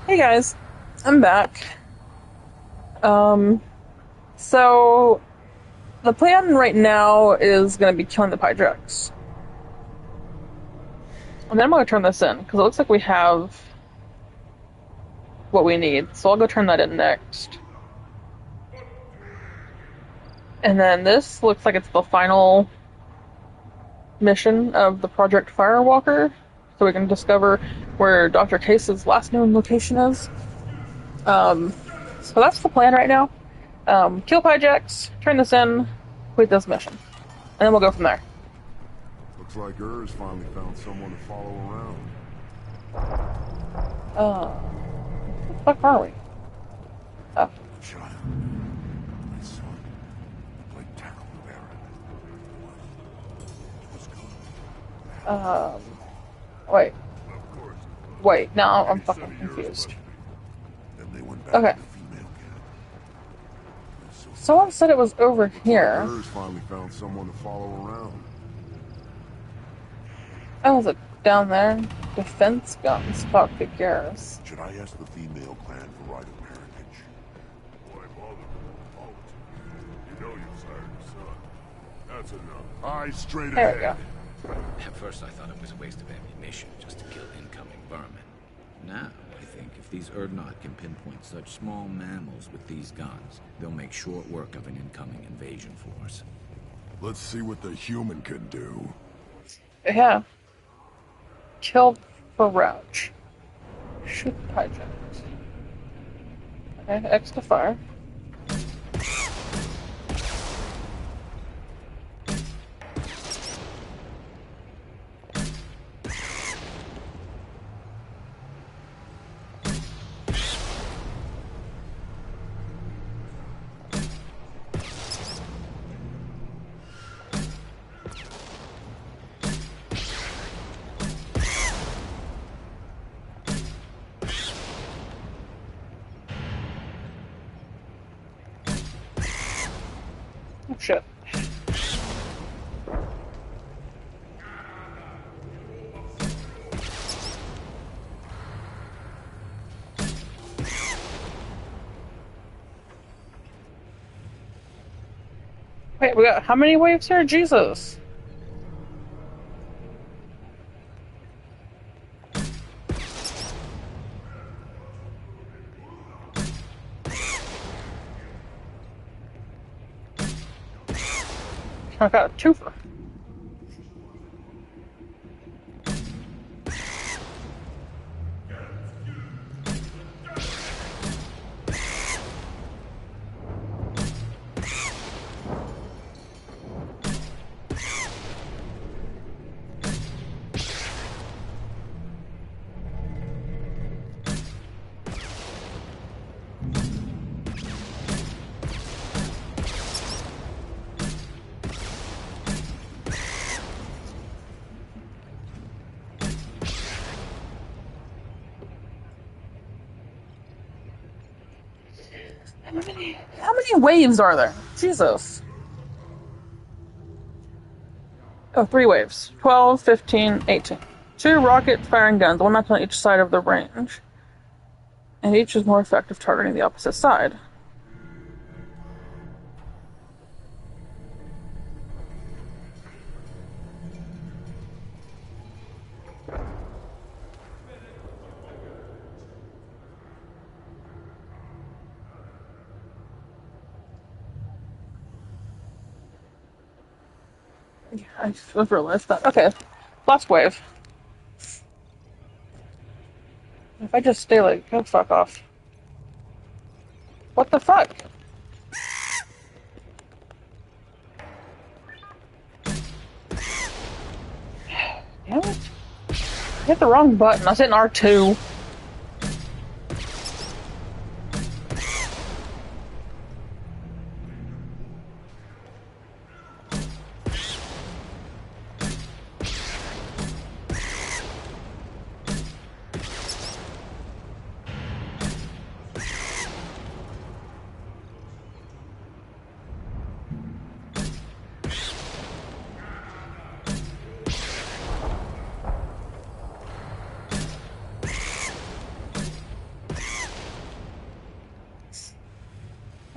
Hey guys, I'm back. Um, so the plan right now is going to be killing the Pydrax. And then I'm going to turn this in, because it looks like we have what we need. So I'll go turn that in next. And then this looks like it's the final mission of the Project Firewalker, so we can discover where Dr. Case's last known location is. Um, so that's the plan right now. Kill Pyjax, turn this in, complete this mission. And then we'll go from there. Looks like Urs finally found someone to follow around. Where the fuck are we? Oh. Child. My son. Played terrible Baron. It was good. Wait. Of course. Wait, now I'm fucking confused. Then they went back Okay. to the female camp. Someone said it was over here. Urs finally found someone to follow around. Oh, is it down there? Defense guns, fuck the gears. Should I ask the female clan for right of parentage? Why bother with the politics? You know you've sired your son. That's enough. Eyes straight There we ahead. go. At first I thought it was a waste of ammunition just to kill incoming vermin. Now I think if these Urdnot can pinpoint such small mammals with these guns, they'll make short work of an incoming invasion force. Let's see what the human can do. Yeah. Kill Farouch. Shoot Pyjax. Okay, X to fire. Oh shit. Wait, we got how many waves here? Jesus. I got a twofer. How many waves are there? Jesus. Oh, 3 waves. 12, 15, 18. 2 rocket firing guns, one mounted on each side of the range. And each is more effective targeting the opposite side. Yeah, I just realized that. Okay. Last wave. If I just stay like, go fuck off. What the fuck? Damn it. I hit the wrong button. I was hitting R2.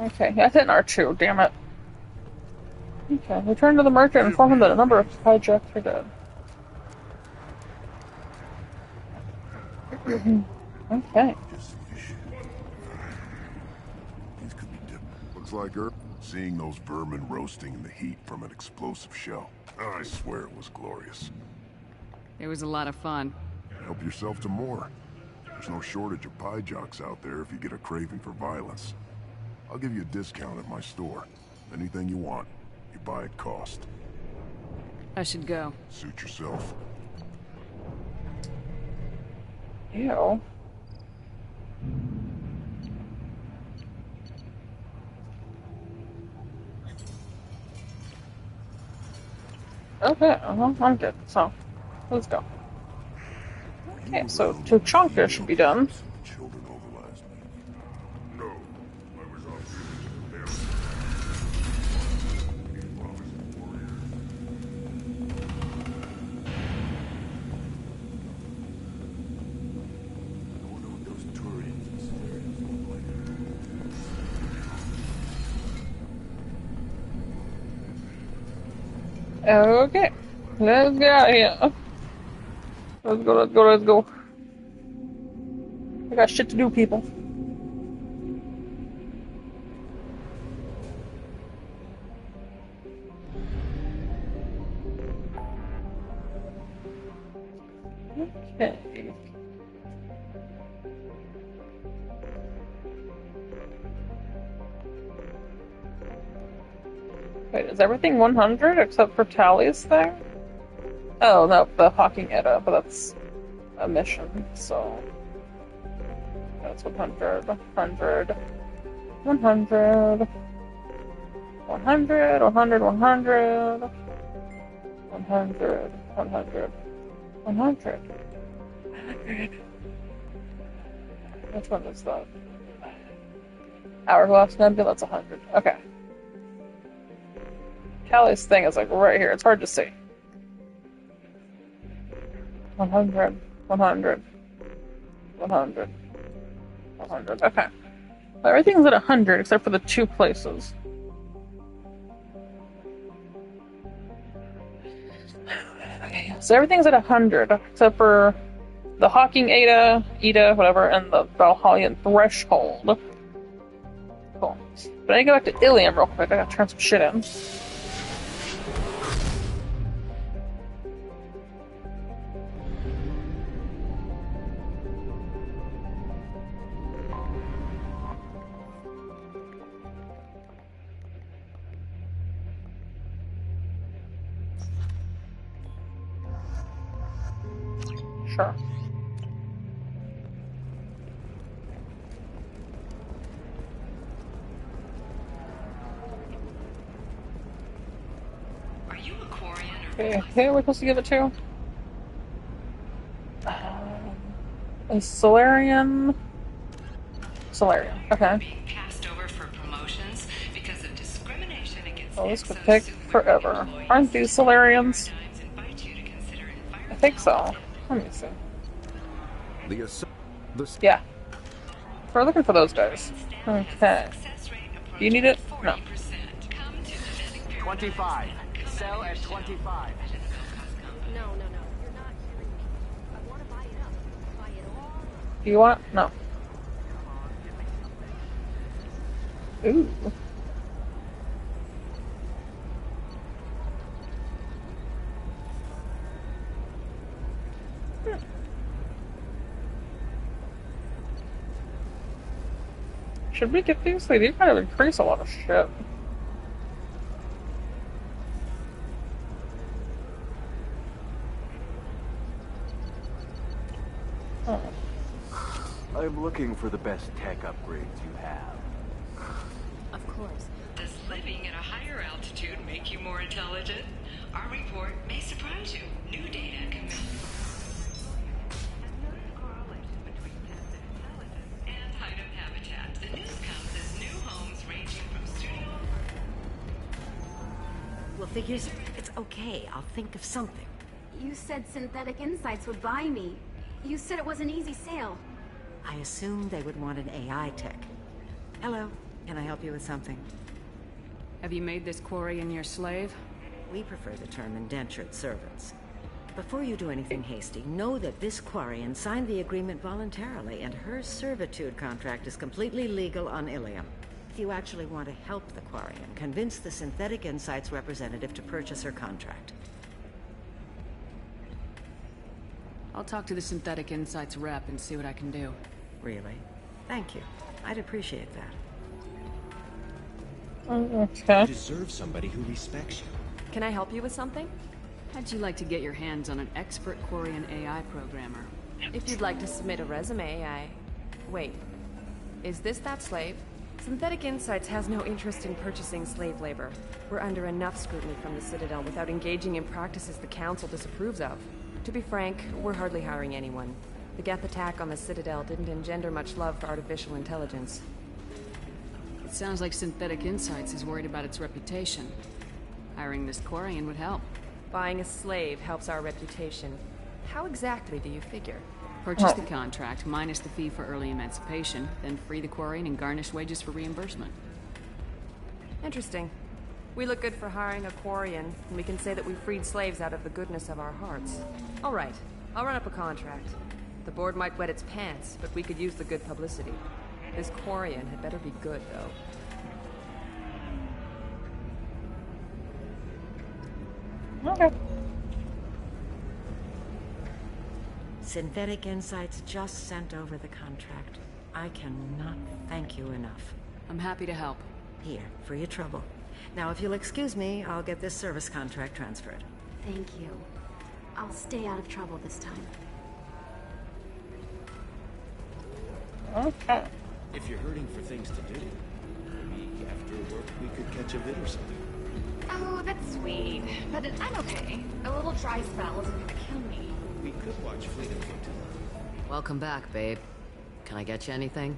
Okay, that's in R2, damn it. Okay, return to the merchant and inform him that a number of hijacks are dead. Okay. These could be different. Looks like seeing those vermin roasting in the heat from an explosive shell. I swear it was glorious. It was a lot of fun. Help yourself to more. There's no shortage of pie jocks out there if you get a craving for violence. I'll give you a discount at my store. Anything you want, you buy at cost. I should go. Suit yourself. Ew. Okay, I'm good. So, let's go. Okay, so Tuchanka should be done. Children over last week. No, I was off. I wonder what those Turians and Solarians look like. Okay, let's get out of here. Let's go, let's go, let's go. I got shit to do, people. Okay. Wait, is everything 100 except for Tally's thing? Oh, no, the Hawking Edda, but that's a mission, so... That's 100, 100, 100, 100, 100, 100, 100, 100, 100, 100. Which one is that? Hourglass Nebula, that's 100. Okay. Callie's thing is like right here. It's hard to see. 100, 100, 100, 100. Okay. Everything's at 100 except for the two places. Okay, so everything's at 100 except for the Hawking Ida, whatever, and the Valhallian Threshold. Cool. But I need to go back to Ilium real quick. I gotta turn some shit in. Sure. Are you a Quarian or Okay, who are we supposed to give it to? A Solarian. Solarian. Okay. being passed over for promotions because of discrimination against Oh, this could take forever. Aren't these Solarians? I think so. Let me see. Yeah. We're looking for those guys. Okay. Do you need it? No. 25. Sell at 25. No, you're not hearing me. I want to buy it up. Buy it all. Do you want? No. Ooh. Should we get these? They do kind of increase a lot of shit. Oh. I'm looking for the best tech upgrades you have. Of course. Does living at a higher altitude make you more intelligent? Our report may surprise you. New data convinces correlation between pets and intelligence and item habitat. The news comes as new homes ranging from studio. Well, figures, it's okay. I'll think of something. You said Synthetic Insights would buy me. You said it was an easy sale. I assumed they would want an AI tech. Hello. Can I help you with something? Have you made this Quarian your slave? We prefer the term indentured servants. Before you do anything hasty, know that this Quarian signed the agreement voluntarily, and her servitude contract is completely legal on Ilium. If you actually want to help the Quarian, convince the Synthetic Insights representative to purchase her contract. I'll talk to the Synthetic Insights rep and see what I can do. Really? Thank you. I'd appreciate that. Okay. You deserve somebody who respects you. Can I help you with something? How'd you like to get your hands on an expert Quarian AI programmer? If you'd like to submit a resume, Wait. Is this that slave? Synthetic Insights has no interest in purchasing slave labor. We're under enough scrutiny from the Citadel without engaging in practices the Council disapproves of. To be frank, we're hardly hiring anyone. The Geth attack on the Citadel didn't engender much love for artificial intelligence. It sounds like Synthetic Insights is worried about its reputation. Hiring this Quarian would help. Buying a slave helps our reputation. How exactly do you figure? Purchase the contract, minus the fee for early emancipation, then free the Quarian and garnish wages for reimbursement. Interesting. We look good for hiring a Quarian, and we can say that we freed slaves out of the goodness of our hearts. All right, I'll run up a contract. The board might wet its pants, but we could use the good publicity. This Quarian had better be good, though. Okay. Synthetic Insights just sent over the contract. I cannot thank you enough. I'm happy to help. Here, for your trouble. Now, if you'll excuse me, I'll get this service contract transferred. Thank you. I'll stay out of trouble this time. Okay. If you're hurting for things to do, maybe after work we could catch a vid or something. Oh, that's sweet. But I'm okay. A little dry spell isn't gonna kill me. We could watch Fleet of Cont. Welcome back, babe. Can I get you anything?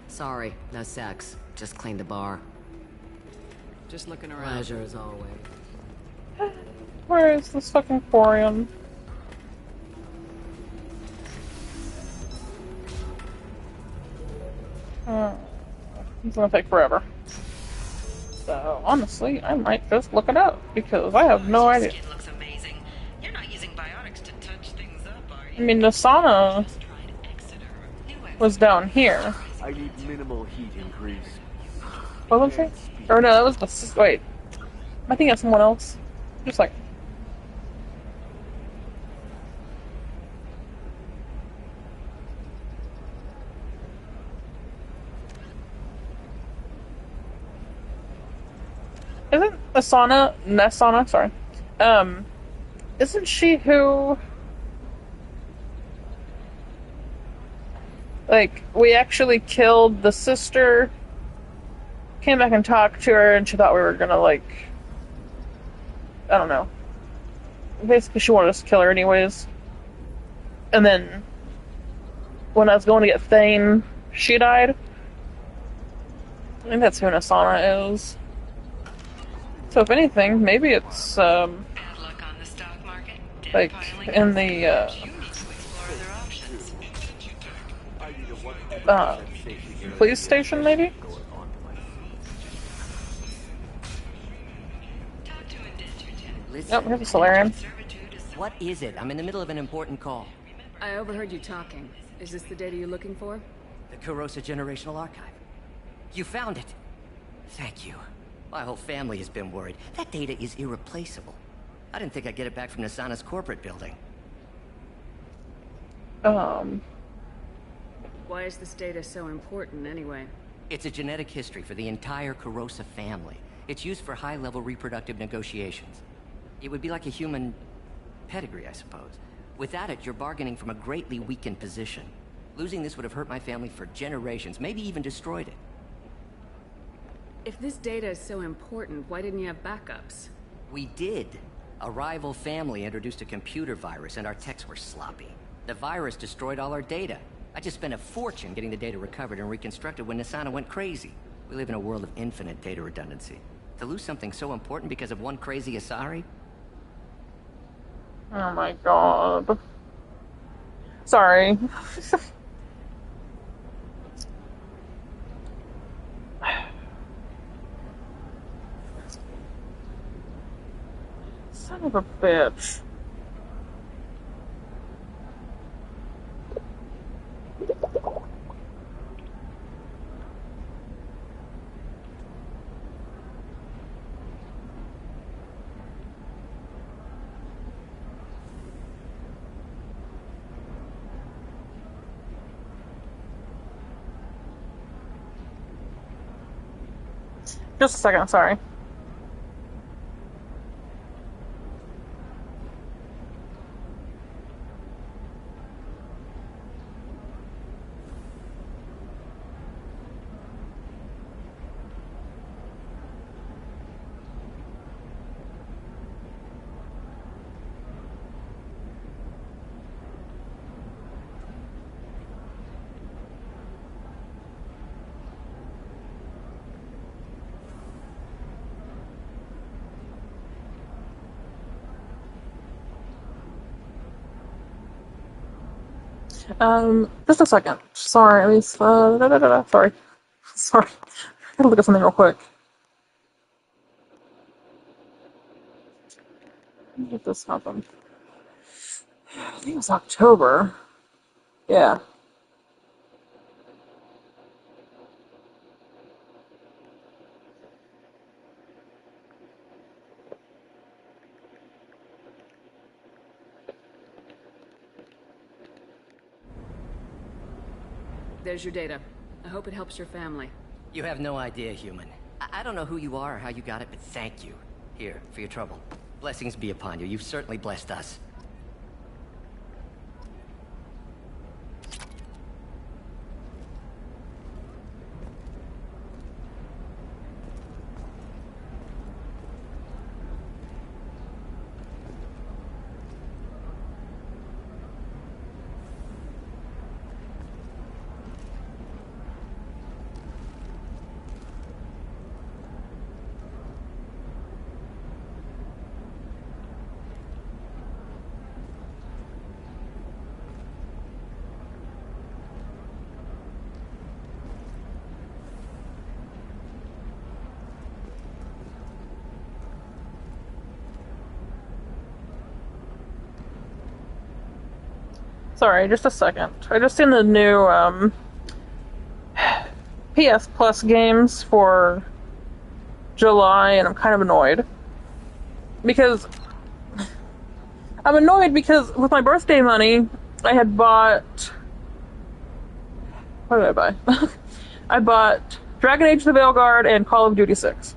Sorry, no sex. Just cleaned the bar. Just looking around. Pleasure as always. Where is this fucking Quarian? It's gonna take forever. So honestly, I might just look it up because I have no idea. Skin looks amazing. You're not using biotics to touch things up, are I you? mean, the sauna was down here. I need minimal heat increase. What was it? Or no, that was the. Wait. I think that's someone else. Just like. Isn't Asana, sorry. Isn't she who, like, we actually killed the sister, came back and talked to her, and she thought we were gonna, like, I don't know. Basically, she wanted us to kill her anyways. And then, when I was going to get Thane, she died. I think that's who Asana is. So if anything, maybe it's, like, in the, police station, maybe? Yep, here's a Solarian. What is it? I'm in the middle of an important call. I overheard you talking. Is this the data you're looking for? The Kurosa Generational Archive. You found it. Thank you. My whole family has been worried. That data is irreplaceable. I didn't think I'd get it back from Nasana's corporate building. Why is this data so important, anyway? It's a genetic history for the entire Kurosa family. It's used for high-level reproductive negotiations. It would be like a human pedigree, I suppose. Without it, you're bargaining from a greatly weakened position. Losing this would have hurt my family for generations, maybe even destroyed it. If this data is so important, why didn't you have backups? We did. A rival family introduced a computer virus, and our techs were sloppy. The virus destroyed all our data. I just spent a fortune getting the data recovered and reconstructed when Nasana went crazy. We live in a world of infinite data redundancy. To lose something so important because of one crazy Asari? Oh my god. Sorry. Son of a bitch. Just a second, sorry. Just a second. Sorry, at least, sorry. Sorry. I gotta look at something real quick. When did this happen? I think it was October. Yeah. There's your data. I hope it helps your family. You have no idea, human. I don't know who you are or how you got it, but thank you. Here, for your trouble. Blessings be upon you. You've certainly blessed us. Sorry, just a second. I just seen the new PS Plus games for July, and I'm kind of annoyed. Because I'm annoyed because with my birthday money, I had bought. What did I buy? I bought Dragon Age: The Veilguard and Call of Duty 6.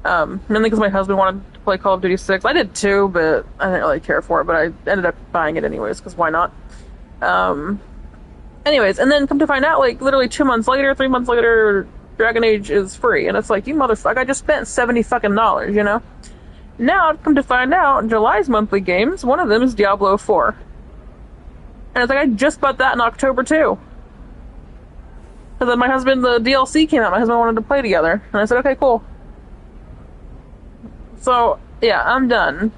Mainly because my husband wanted to play Call of Duty 6. I did too, but I didn't really care for it, but I ended up buying it anyways, because why not? Anyways, and then come to find out, like, literally 2 months later, 3 months later, Dragon Age is free. And it's like, you motherfucker, I just spent $70 fucking dollars, you know? Now, come to find out, July's monthly games, one of them is Diablo 4. And it's like, I just bought that in October too. So then my husband, the DLC came out, my husband wanted to play together. And I said, okay, cool. So, yeah, I'm done.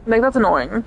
Like, that's annoying.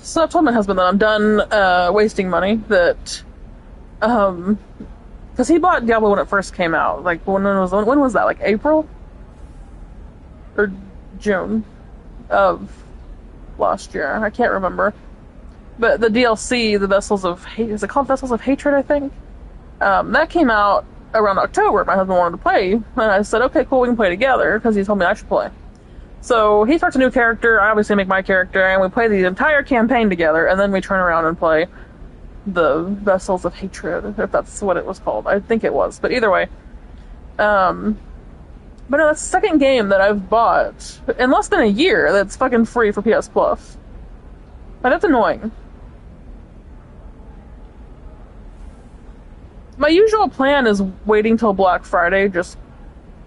So I've told my husband that I'm done wasting money, that Because he bought Diablo when it first came out. Like, when was that? Like, April? Or June of last year. I can't remember. But the DLC, the Vessels of Hate, is it called Vessels of Hatred, I think? That came out around October. My husband wanted to play, and I said, okay, cool, we can play together, because he told me I should play. So he starts a new character, I obviously make my character, and we play the entire campaign together, and then we turn around and play the Vessels of Hatred, if that's what it was called. I think it was, but either way. But no, that's the second game that I've bought in less than a year that's fucking free for PS Plus. Like, that's annoying. My usual plan is waiting till Black Friday just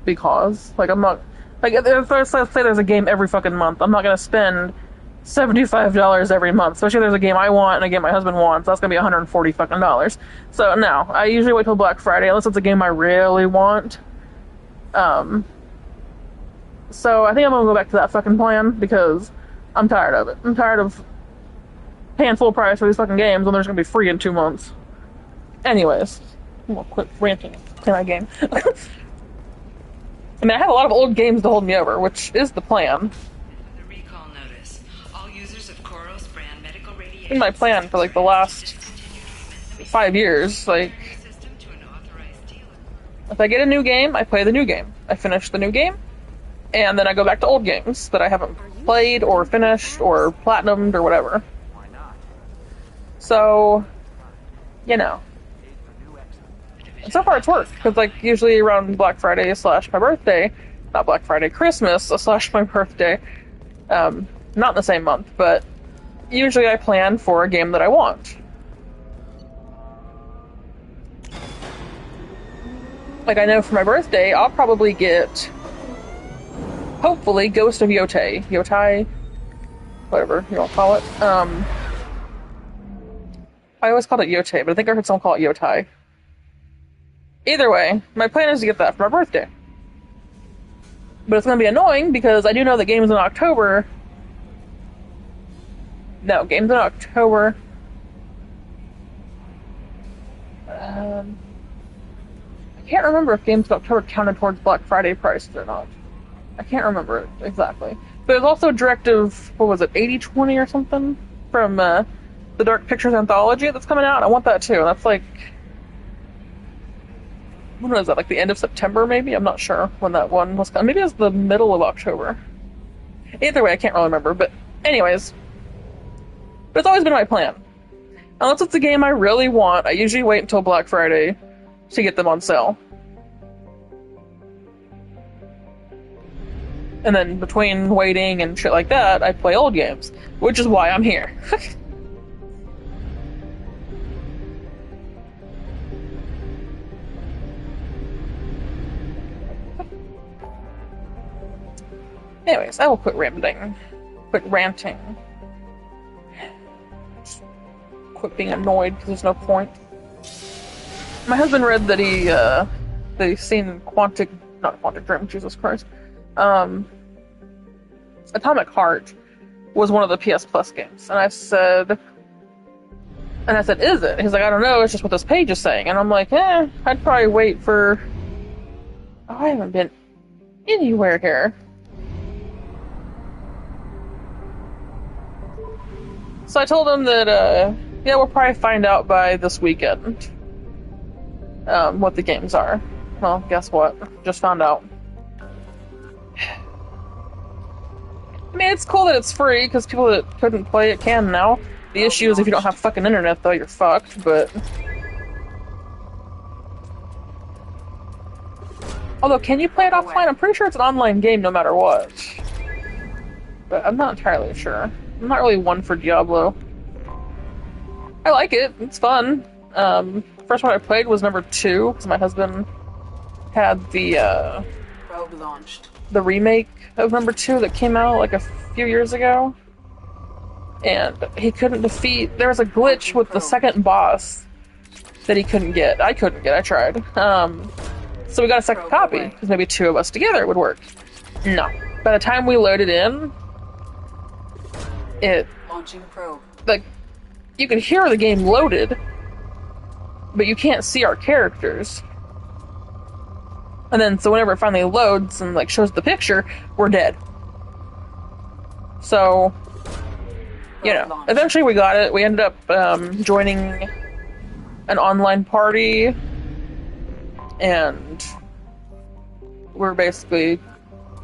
because. Like, I'm not... Like, if let's say there's a game every fucking month, I'm not gonna spend $75 every month. Especially if there's a game I want and a game my husband wants. That's gonna be $140 fucking dollars. So, no. I usually wait till Black Friday, unless it's a game I really want. So, I think I'm gonna go back to that fucking plan, because I'm tired of it. I'm tired of paying full price for these fucking games when they're just gonna be free in 2 months. Anyways. I'm gonna quit ranting. Play my game. I mean, I have a lot of old games to hold me over, which is the plan. The recall notice. All users of Koros brand medical radiation. It's been my plan for like the last 5 years. Like, if I get a new game, I play the new game. I finish the new game, and then I go back to old games that I haven't played or finished or platinumed or whatever. So, you know. And so far it's worked, because like usually around Black Friday / my birthday, not Black Friday, Christmas / my birthday, not in the same month, but usually I plan for a game that I want. Like, I know for my birthday, I'll probably get, hopefully, Ghost of Yotei. Yotai? Whatever you want to call it. I always called it Yotei, but I think I heard someone call it Yotai. Either way, my plan is to get that for my birthday. But it's going to be annoying because I do know that games in October... No, games in October... I can't remember if games in October counted towards Black Friday prices or not. I can't remember it exactly. But there's also a directive, what was it, 80/20 or something? From the Dark Pictures Anthology that's coming out. I want that too. That's like... When was that? Like the end of September, maybe? I'm not sure when that one was coming. Maybe it was the middle of October. Either way, I can't really remember. But anyways. But it's always been my plan. Unless it's a game I really want, I usually wait until Black Friday to get them on sale. And then between waiting and shit like that, I play old games. Which is why I'm here. Anyways, I will quit rambling. Quit ranting. Quit being annoyed because there's no point. My husband read that he's seen not Quantic Dream, Jesus Christ. Atomic Heart was one of the PS Plus games. And I said, is it? He's like, I don't know, it's just what this page is saying. And I'm like, I'd probably wait for... Oh, I haven't been anywhere here. So I told him that, we'll probably find out by this weekend what the games are. Well, guess what? Just found out. I mean, it's cool that it's free, because people that couldn't play it can now. The issue is if you don't have fucking internet, though, you're fucked, but... Although, can you play it offline? I'm pretty sure it's an online game no matter what. But I'm not entirely sure. I'm not really one for Diablo. I like it. It's fun. First one I played was number 2, because my husband had the Probe launched. The remake of number 2 that came out like a few years ago. And he couldn't defeat... There was a glitch with the second boss that he couldn't get. I couldn't get. I tried. So we got a second copy, because maybe 2 of us together would work. No. By the time we loaded in, launching probe. Like, you could hear the game loaded, but you can't see our characters. And then, so whenever it finally loads and like shows the picture, we're dead. So, you know, eventually we got it. We ended up joining an online party, and we're basically,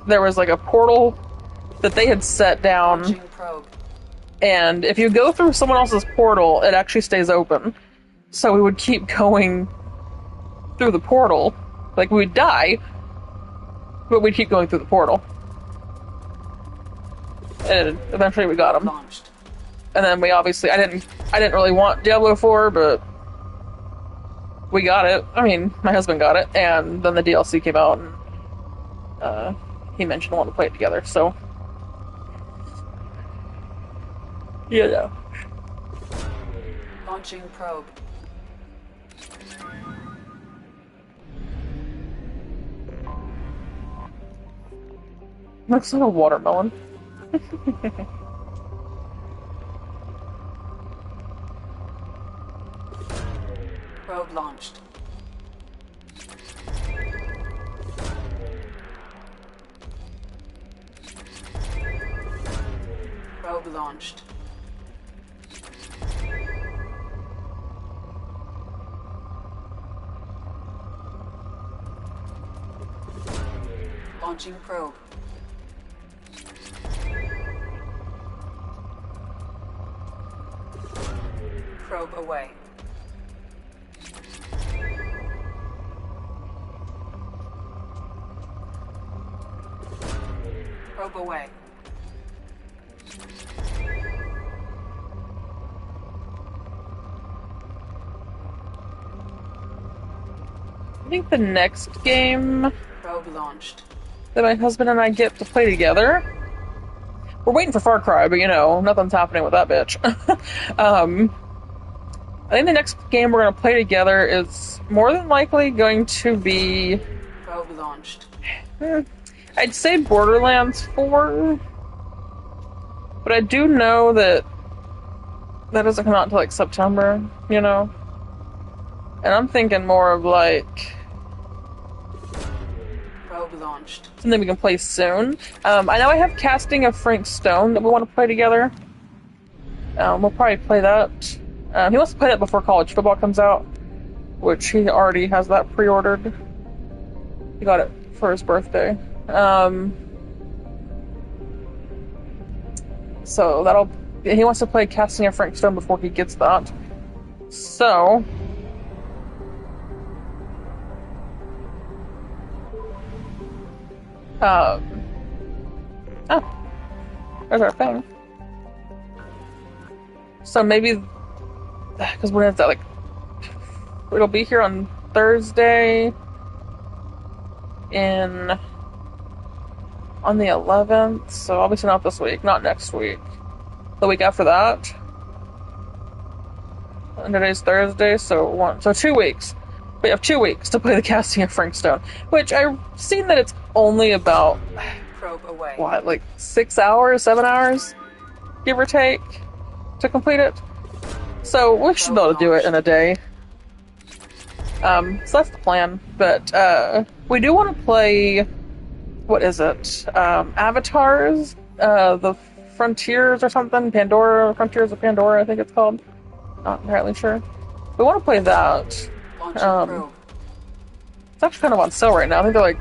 there was like a portal that they had set down, and if you go through someone else's portal, it actually stays open. So we would keep going through the portal. Like, we'd die, but we'd keep going through the portal. And eventually we got them. And then we obviously, I didn't really want Diablo 4, but we got it. I mean, my husband got it, and then the DLC came out, and he mentioned wanting to play it together, so. Yeah. Launching probe. Looks like a watermelon. Probe launched. Probe launched. Launching probe. Probe away. Probe away. I think the next game Probe launched. that my husband and I get to play together, we're waiting for Far Cry, but you know, nothing's happening with that bitch. I think the next game we're going to play together is more than likely going to be... Probe launched. I'd say Borderlands 4, but I do know that that doesn't come out until like September, you know? And I'm thinking more of like... Probe launched. Something we can play soon. I know I have Casting of Frank Stone that we want to play together. We'll probably play that. He wants to play that before college football comes out, which he already has that pre-ordered. He got it for his birthday. So that'll... He wants to play Casting of Frank Stone before he gets that. So... oh, there's our thing. So maybe, because when is that, like, it'll be here on Thursday, on the 11th, so obviously not this week, not next week. The week after that. And today's Thursday, so 2 weeks. We have 2 weeks to play the Casting of Frank Stone, which I've seen that it's only about, Probe away. what, like 6 hours, 7 hours, give or take, to complete it. So we should be able to do it in a day. So that's the plan. But we do want to play, what is it? Avatars, the Frontiers or something, Frontiers of Pandora, I think it's called. Not entirely sure. We want to play that. It's actually kind of on sale right now. I think they're like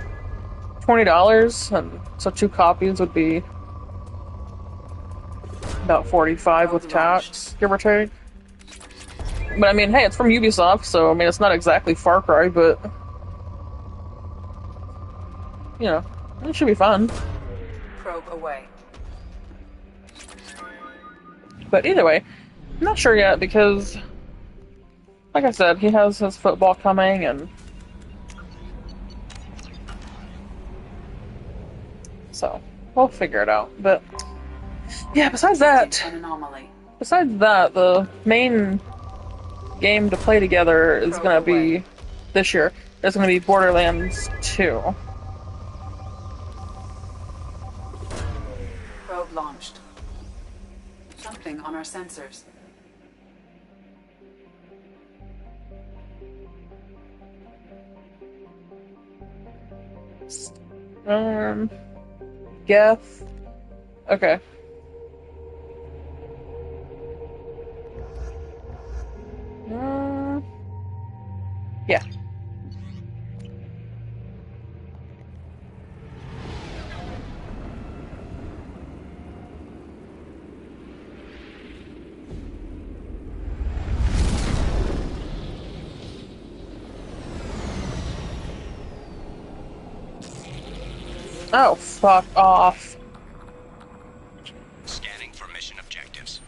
$20, and so 2 copies would be about $45 with tax, give or take. But I mean, hey, it's from Ubisoft, so I mean, it's not exactly Far Cry, but you know, it should be fun. Probe away. But either way, I'm not sure yet because, like I said, he has his football coming, and so we'll figure it out. But yeah, besides that, the main game to play together is going to be this year. It's going to be Borderlands 2. Probe launched. Something on our sensors. Geth. Okay. Yeah. Oh, fuck off. Scanning for mission objectives.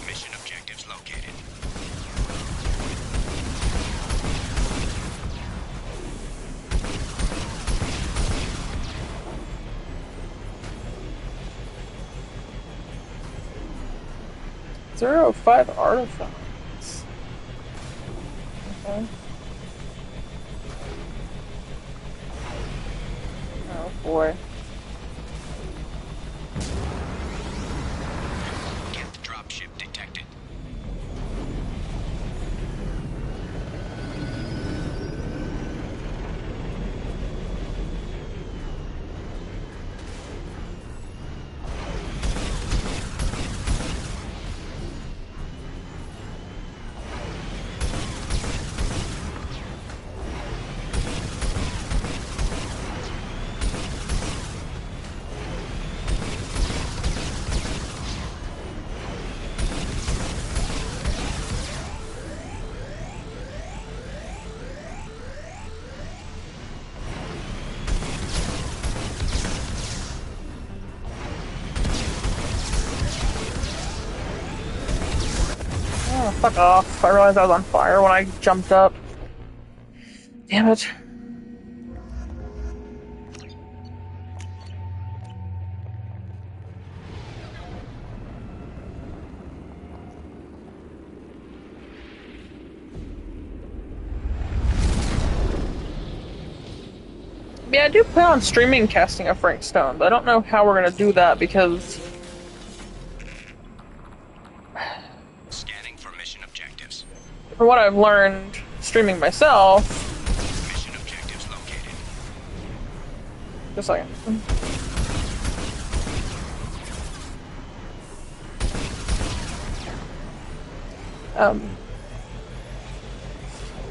Mission objectives located. Zero 05 artifacts. Okay. Oh boy. Get dropship detected. Oh, fuck off. I realized I was on fire when I jumped up. Damn it. Yeah, I do plan on streaming casting of Frank Stone, but I don't know how we're gonna do that because Scanning for mission objectives. from what I've learned streaming myself. Mission objectives located. Just a second.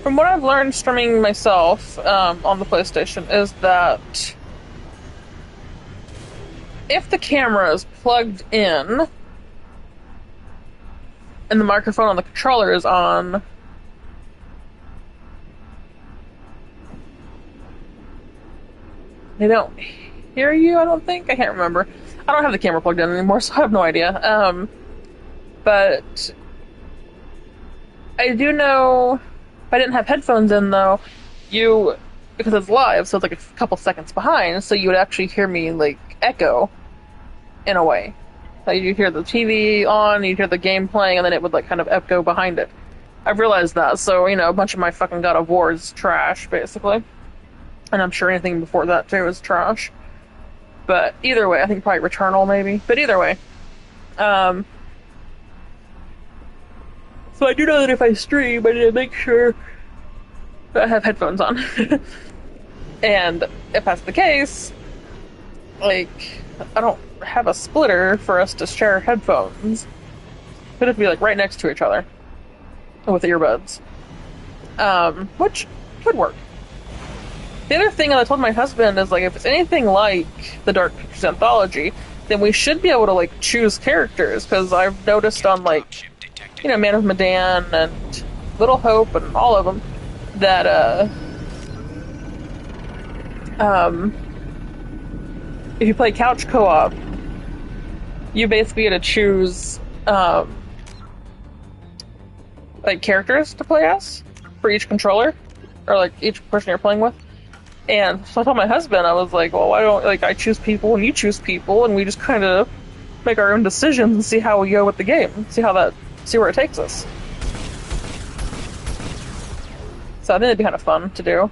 From what I've learned streaming myself on the PlayStation is that if the camera is plugged in and the microphone on the controller is on, they don't hear you, I don't think. I can't remember. I don't have the camera plugged in anymore, so I have no idea. But I do know if I didn't have headphones in, though, because it's live, so it's like a couple seconds behind, so you would actually hear me, like, echo, in a way. Like, you'd hear the TV on, you'd hear the game playing, and then it would, like, kind of echo behind it. I've realized that, so, a bunch of my fucking God of War is trash, basically. And I'm sure anything before that, too, is trash. But either way, I think probably Returnal, maybe. But either way. So I do know that if I stream, I need to make sure that I have headphones on. And if that's the case, like, I don't have a splitter for us to share headphones. It'd have to be, like, right next to each other with earbuds. Which could work. The other thing that I told my husband is, like, if it's anything like the Dark Pictures Anthology, then we should be able to, like, choose characters, because I've noticed on, like, Man of Medan and Little Hope and all of them, that, if you play couch co-op, you basically get to choose, like, characters to play as for each controller, or, like, each person you're playing with. And so I told my husband, I was like, well, why don't, like, I choose people and you choose people, and we just kind of make our own decisions and see how we go with the game, see where it takes us. So I think it'd be kind of fun to do.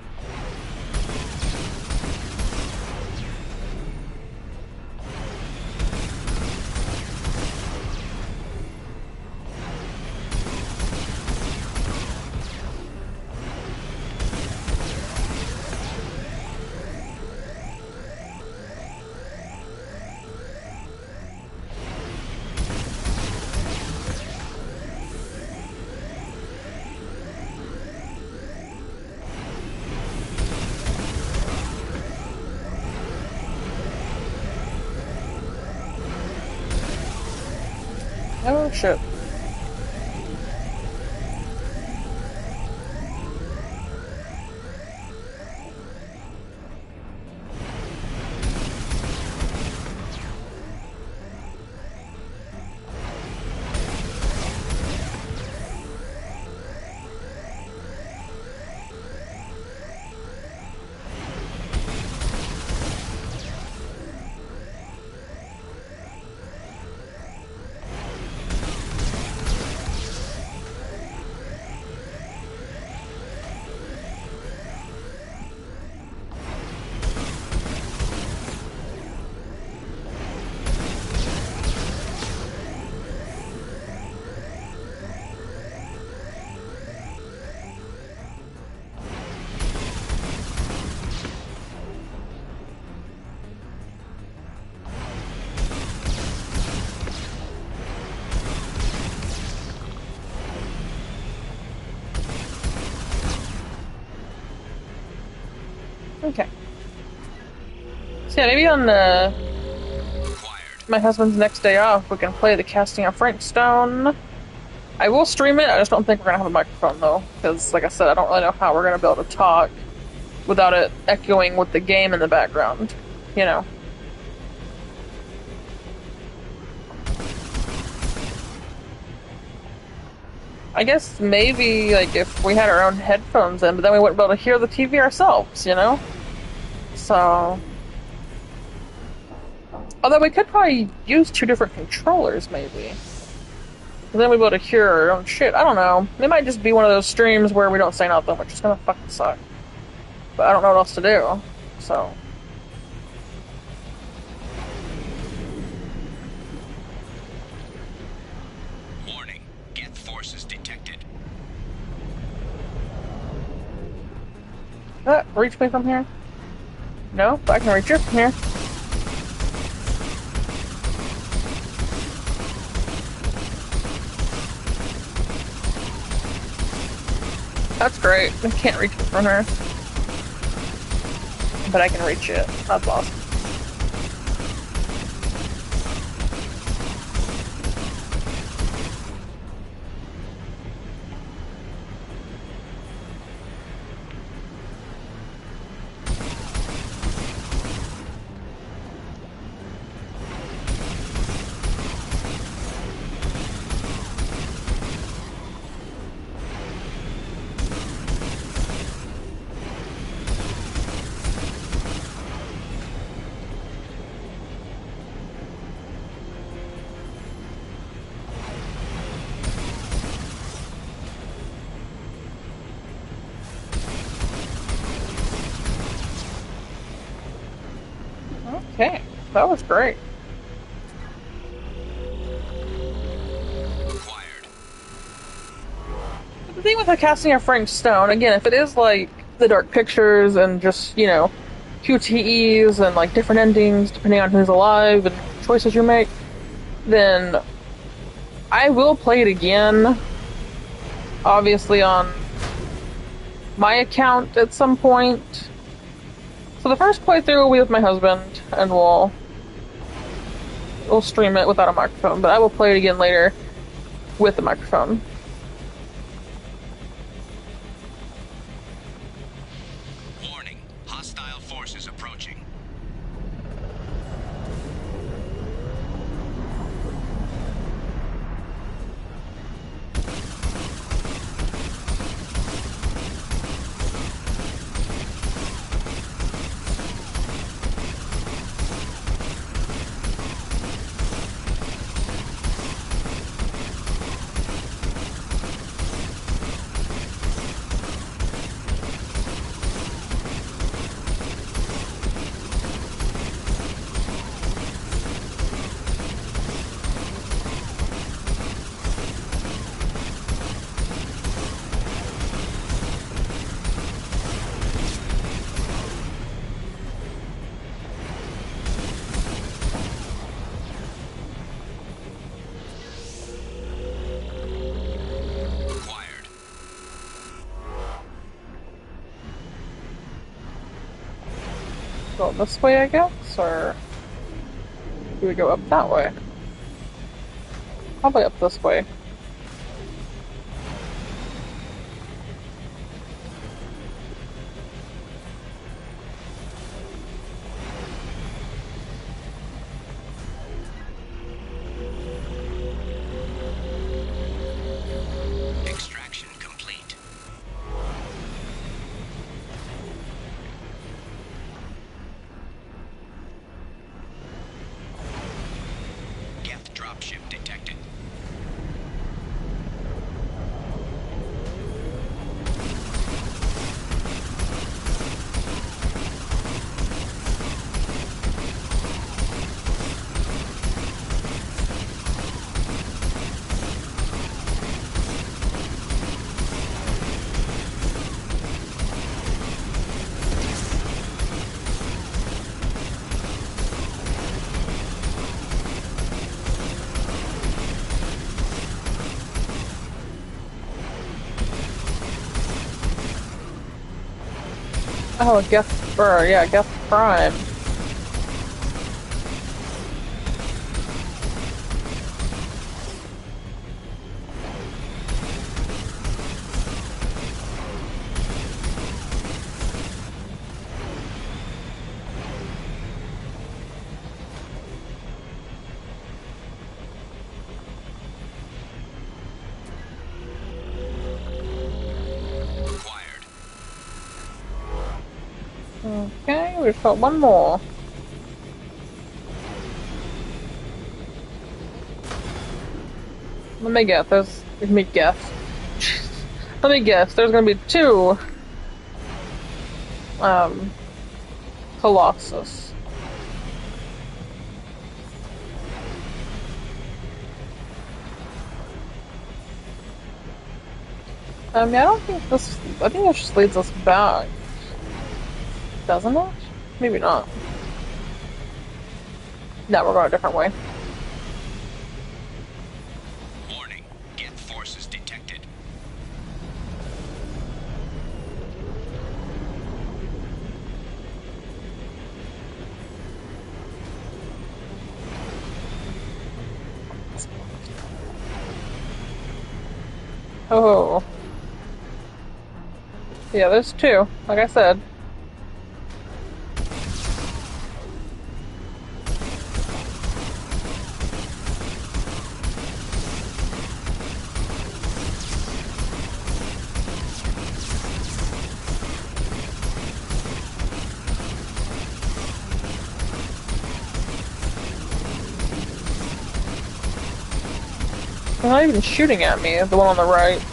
Oh shit. Okay. So yeah, maybe on my husband's next day off, we can play the casting of Frank Stone. I will stream it. I just don't think we're gonna have a microphone though, because like I said, I don't really know how we're gonna be able to talk without it echoing with the game in the background. You know. I guess maybe like if we had our own headphones in, but then we wouldn't be able to hear the TV ourselves, you know? So, although we could probably use two different controllers, maybe. And then we'd be able to hear our own shit. I don't know. It might just be one of those streams where we don't say nothing, which is gonna fucking suck. But I don't know what else to do. So. Warning. Geth forces detected. Reach me from here? No, but I can reach you from here. That's great. I can't reach it from her. But I can reach it. That's awesome. Okay, that was great. But the thing with the casting of Frank Stone, again, if it is like the Dark Pictures and just, you know, QTEs and like different endings depending on who's alive and choices you make, then I will play it again. Obviously on my account at some point. So the first playthrough will be with my husband, and we'll stream it without a microphone, but I will play it again later with the microphone. Warning. Hostile forces approaching. Go this way, I guess, or do we go up that way? Probably up this way. Extraction complete. Geth dropship detected. Oh, Geth Prime. Okay, we've got one more. Let me guess. Let me guess. Let me guess. There's gonna be two, um, Colossus. I don't think this. I think this just leads us back, doesn't it? Maybe not. No, we're going a different way. Warning. Geth forces detected. Oh. Yeah, there's two, like I said. They're not even shooting at me, the one on the right.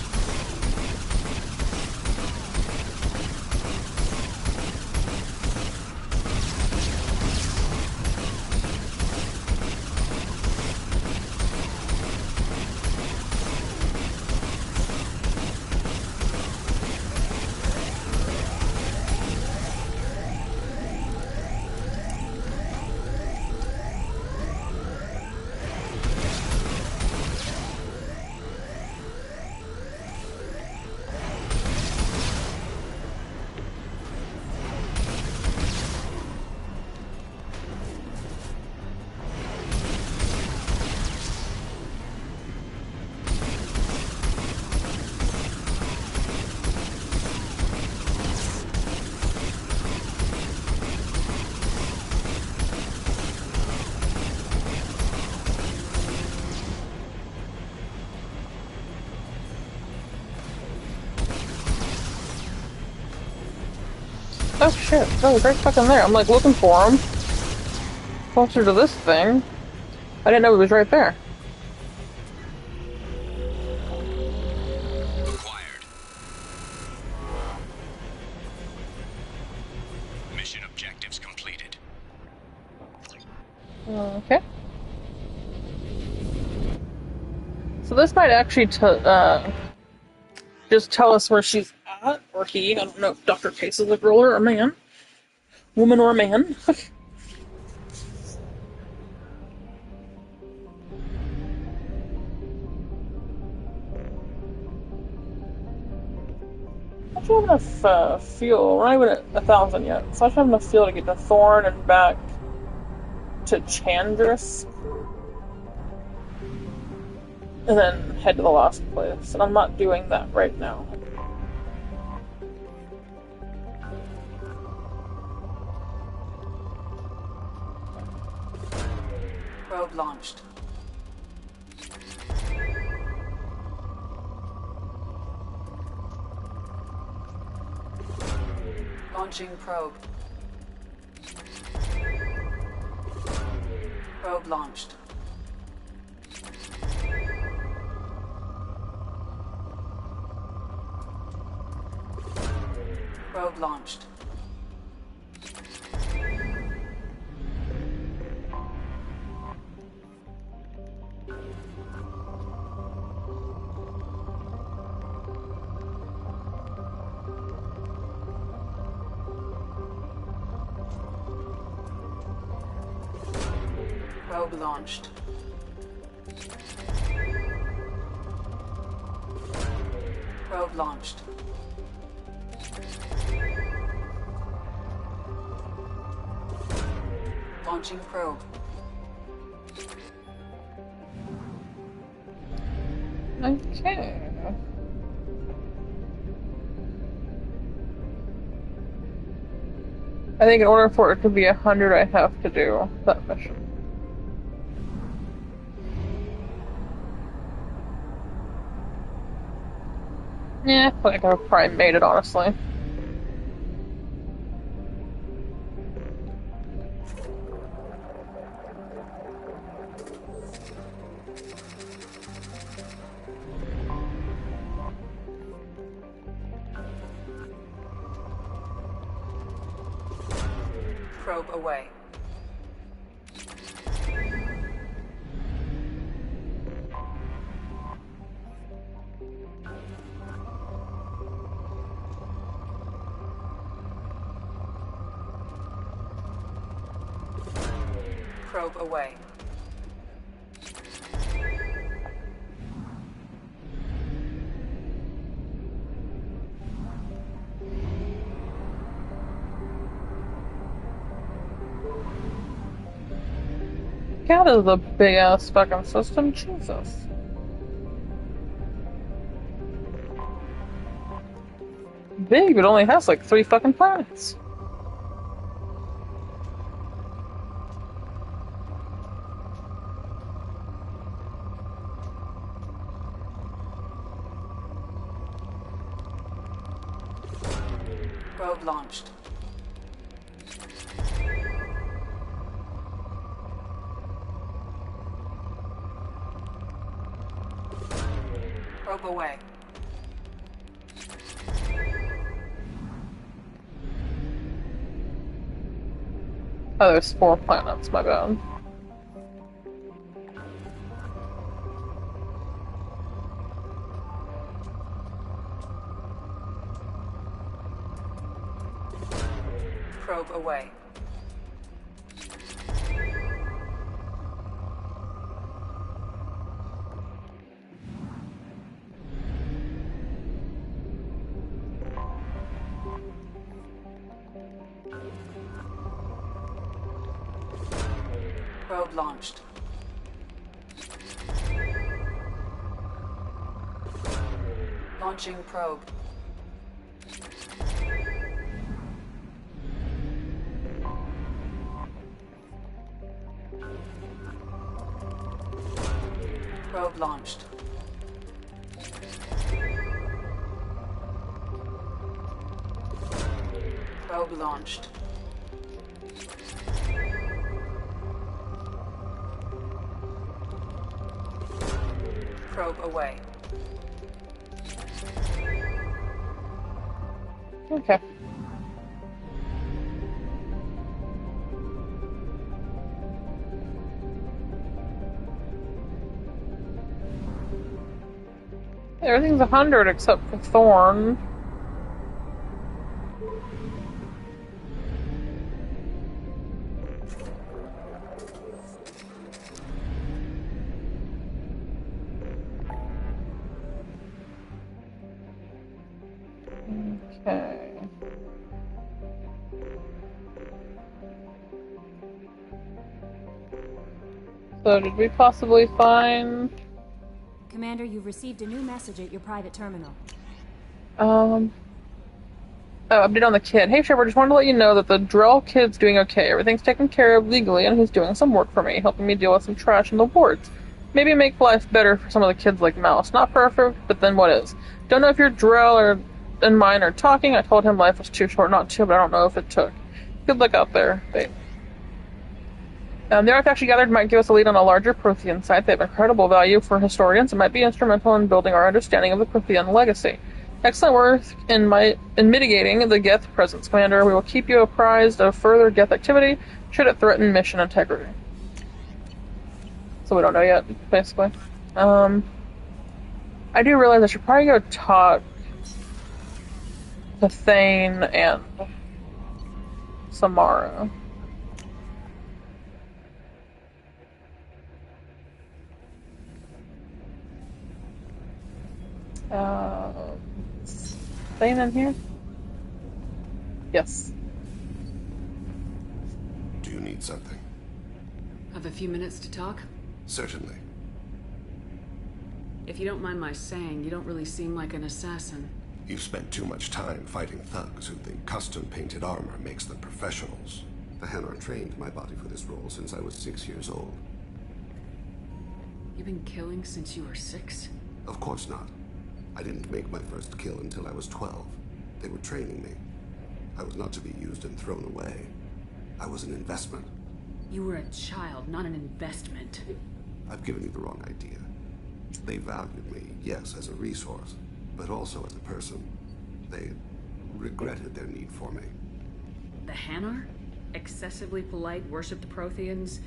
Oh shit, that was right fucking there. I'm like looking for him. Closer to this thing. I didn't know he was right there. Acquired. Mission objectives completed. Okay. So this might actually just tell us where she's at, or he. I don't know if Dr. Case is a girl or a man. Woman or a man. I should have enough fuel. We're not even at 1,000 yet, so I should have enough fuel to get to Thorn and back to Chandris. and then head to the last place. And I'm not doing that right now. Probe launched. Launching probe. Probe launched. Probe launched. Probe launched. Probe launched. Launching probe. Okay. I think in order for it to be 100, I have to do that mission. Yeah, I feel like I've probably made it, honestly. Probe away. Probe away. God, is a big ass fucking system. Jesus. Big, but only has like 3 fucking planets. Probe launched. Probe away. Oh, there's 4 planets, my bad. Probe away. Probe launched. Launching probe. Probe launched. Probe launched. Probe away. Okay. Everything's 100 except for Thorn. Okay. So did we possibly find Commander, you've received a new message at your private terminal. Oh, update on the kid. Hey, Trevor, just wanted to let you know that the Drell kid's doing okay. Everything's taken care of legally, and he's doing some work for me, helping me deal with some trash in the wards. Maybe make life better for some of the kids like Mouse. Not perfect, but then what is? Don't know if your Drell and mine are talking. I told him life was too short not to, but I don't know if it took. Good luck out there, babe. The artifact you gathered might give us a lead on a larger Prothean site. They have incredible value for historians and might be instrumental in building our understanding of the Prothean legacy. Excellent work in mitigating the Geth presence, Commander. We will keep you apprised of further Geth activity should it threaten mission integrity. So we don't know yet, basically. I do realize I should probably go talk to Thane and Samara. Thane in here? Yes. Do you need something? Have a few minutes to talk? Certainly. If you don't mind my saying, you don't really seem like an assassin. You've spent too much time fighting thugs who think custom-painted armor makes them professionals. The Hanar trained my body for this role since I was 6 years old. You've been killing since you were 6? Of course not. I didn't make my first kill until I was 12. They were training me. I was not to be used and thrown away. I was an investment. You were a child, not an investment. I've given you the wrong idea. They valued me, yes, as a resource, but also as a person. They regretted their need for me. The Hanar? Excessively polite, worship the Protheans?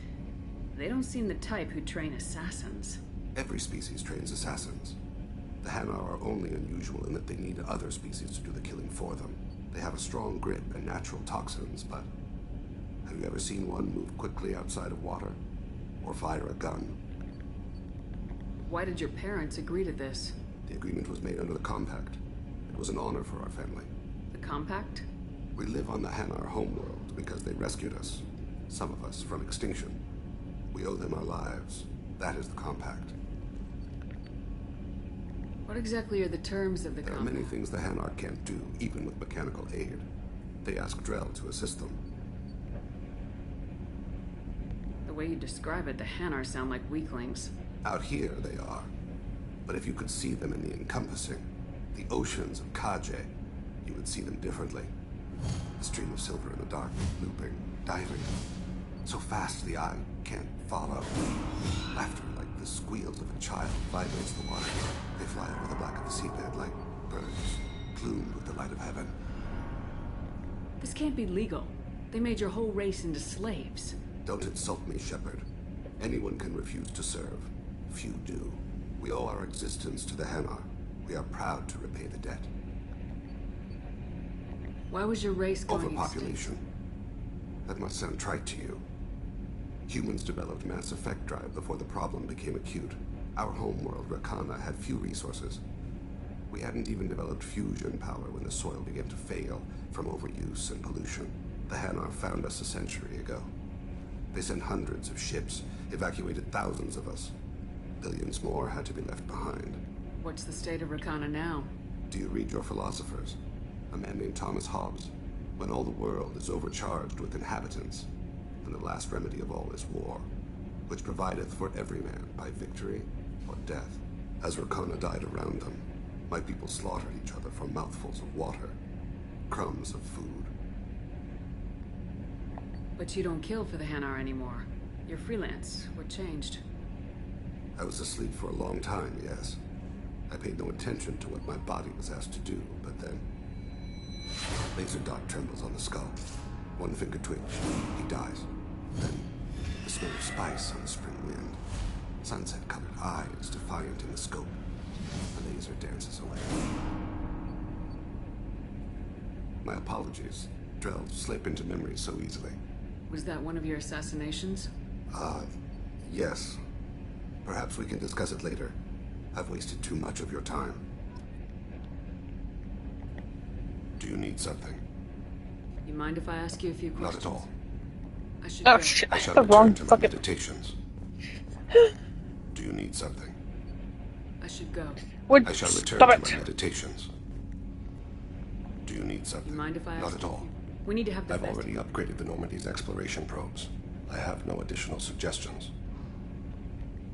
They don't seem the type who train assassins. Every species trains assassins. The Hanar are only unusual in that they need other species to do the killing for them. They have a strong grip and natural toxins, but have you ever seen one move quickly outside of water? Or fire a gun? Why did your parents agree to this? The agreement was made under the Compact. It was an honor for our family. The Compact? We live on the Hanar homeworld because they rescued us. Some of us from extinction. We owe them our lives. That is the Compact. What exactly are the terms of the There are Compact? many things the Hanar can't do, even with mechanical aid. They ask Drell to assist them. The way you describe it, the Hanar sound like weaklings. Out here, they are. But if you could see them in the encompassing, the oceans of Kaje, you would see them differently. A stream of silver in the dark, looping, diving. So fast the eye can't follow. Laughter like the squeals of a child vibrates the water. They fly over the black of the seabed like birds, plumed with the light of heaven. This can't be legal. They made your whole race into slaves. Don't insult me, Shepard. Anyone can refuse to serve. Few do. We owe our existence to the Hanar. We are proud to repay the debt. Why was your race going Overpopulation. That must sound trite to you. Humans developed mass effect drive before the problem became acute. Our homeworld, Rakana, had few resources. We hadn't even developed fusion power when the soil began to fail from overuse and pollution. The Hanar found us a century ago. They sent hundreds of ships, evacuated thousands of us. Billions more had to be left behind. What's the state of Rakana now? Do you read your philosophers? A man named Thomas Hobbes. When all the world is overcharged with inhabitants, and the last remedy of all is war, which provideth for every man by victory or death. As Rakana died around them, my people slaughtered each other for mouthfuls of water, crumbs of food. But you don't kill for the Hanar anymore. You're freelance. What changed? I was asleep for a long time, yes. I paid no attention to what my body was asked to do, but then... Laser dot trembles on the skull. One finger twitch. He dies. Then, the smell of spice on the spring wind. Sunset-colored eyes defiant in the scope. The laser dances away. My apologies. Drell slip into memory so easily. Was that one of your assassinations? Yes. Perhaps we can discuss it later. I've wasted too much of your time. Do you need something? You mind if I ask you a few questions? Not at all. I should Oh go. shit, I I shall hit the wrong return to my fucking... meditations. Do you need something? I should go. Would I shall return stop to it. my meditations. Do you need something? You mind if I ask? Not at all. We need to have the I've best. already upgraded the Normandy's exploration probes. I have no additional suggestions.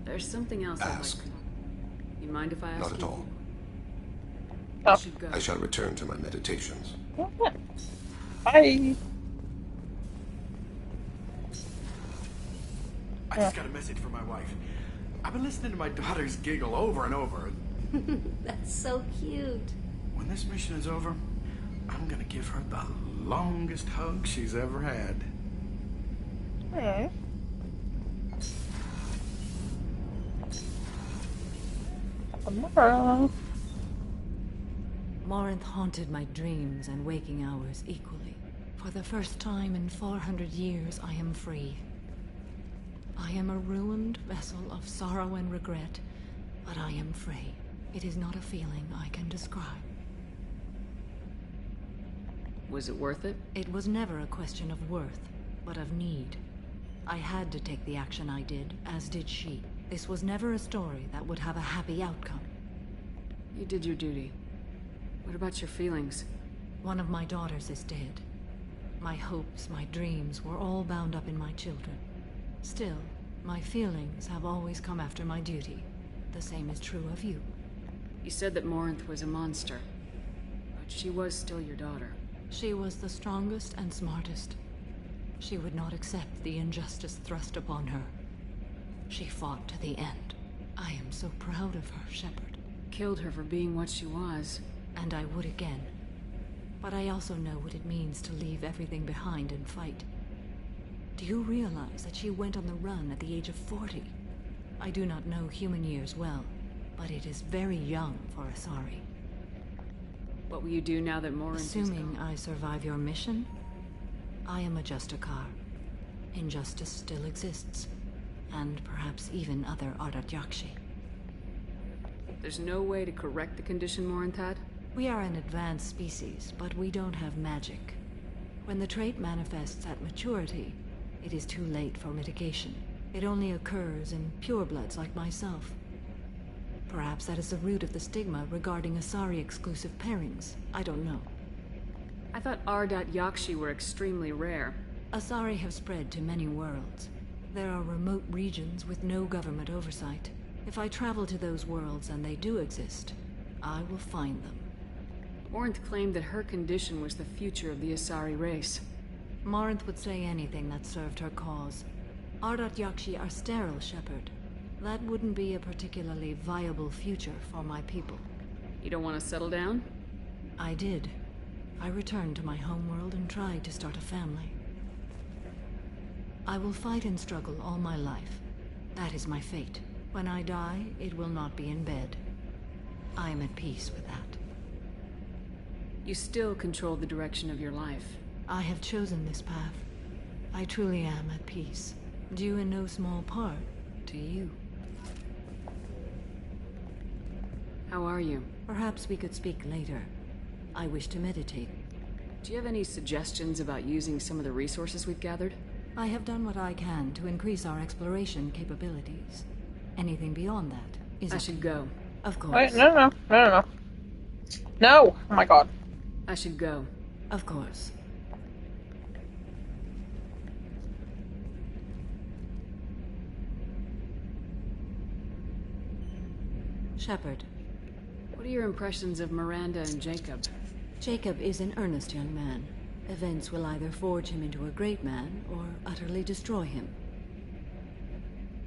There's something else Ask. I'd like to know. You mind if I ask? Not at all. I should go. I shall return to my meditations. Bye. I just got a message from my wife. I've been listening to my daughters giggle over and over. That's so cute. When this mission is over, I'm gonna give her the longest hug she's ever had. Hey. Tomorrow. Morinth haunted my dreams and waking hours equally. For the first time in 400 years, I am free. I am a ruined vessel of sorrow and regret, but I am free. It is not a feeling I can describe. Was it worth it? It was never a question of worth, but of need. I had to take the action I did, as did she. This was never a story that would have a happy outcome. You did your duty. What about your feelings? One of my daughters is dead. My hopes, my dreams were all bound up in my children. Still, my feelings have always come after my duty. The same is true of you. You said that Morinth was a monster, but she was still your daughter. She was the strongest and smartest. She would not accept the injustice thrust upon her. She fought to the end. I am so proud of her, Shepard. Killed her for being what she was. And I would again. But I also know what it means to leave everything behind and fight. Do you realize that she went on the run at the age of 40? I do not know human years well, but it is very young for Asari. What will you do now that Morinth is Assuming I survive your mission, I am a Justicar. Injustice still exists, and perhaps even other Ardat Yakshi. There's no way to correct the condition Morinth had? We are an advanced species, but we don't have magic. When the trait manifests at maturity, it is too late for mitigation. It only occurs in purebloods like myself. Perhaps that is the root of the stigma regarding Asari-exclusive pairings. I don't know. I thought Ardat Yakshi were extremely rare. Asari have spread to many worlds. There are remote regions with no government oversight. If I travel to those worlds and they do exist, I will find them. Morinth claimed that her condition was the future of the Asari race. Morinth would say anything that served her cause. Ardat Yakshi are sterile, Shepard. That wouldn't be a particularly viable future for my people. You don't want to settle down? I did. I returned to my homeworld and tried to start a family. I will fight and struggle all my life. That is my fate. When I die, it will not be in bed. I am at peace with that. You still control the direction of your life. I have chosen this path. I truly am at peace, due in no small part to you. How are you? Perhaps we could speak later. I wish to meditate. Do you have any suggestions about using some of the resources we've gathered? I have done what I can to increase our exploration capabilities. Anything beyond that is... I should go. Of course. Wait, no. No! Oh my god. I should go. Of course. Shepard. What are your impressions of Miranda and Jacob? Jacob is an earnest young man. Events will either forge him into a great man, or utterly destroy him.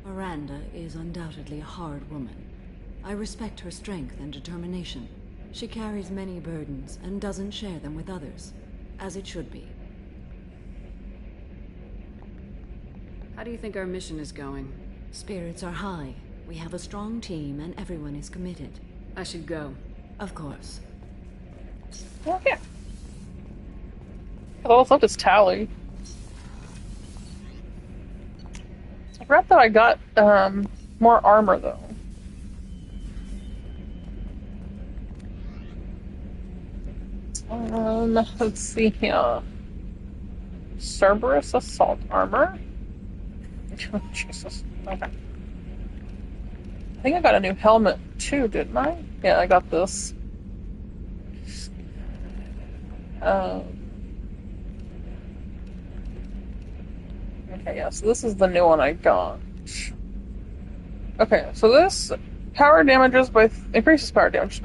Miranda is undoubtedly a hard woman. I respect her strength and determination. She carries many burdens and doesn't share them with others, as it should be. How do you think our mission is going? Spirits are high. We have a strong team and everyone is committed. I should go. Of course. Okay. All that's left is Tally. I forgot that I got more armor though. Let's see here. Cerberus assault armor. Jesus. Okay. I think I got a new helmet too, didn't I? Yeah, I got this. Okay, yeah, so this is the new one I got. Okay, so this increases power damages by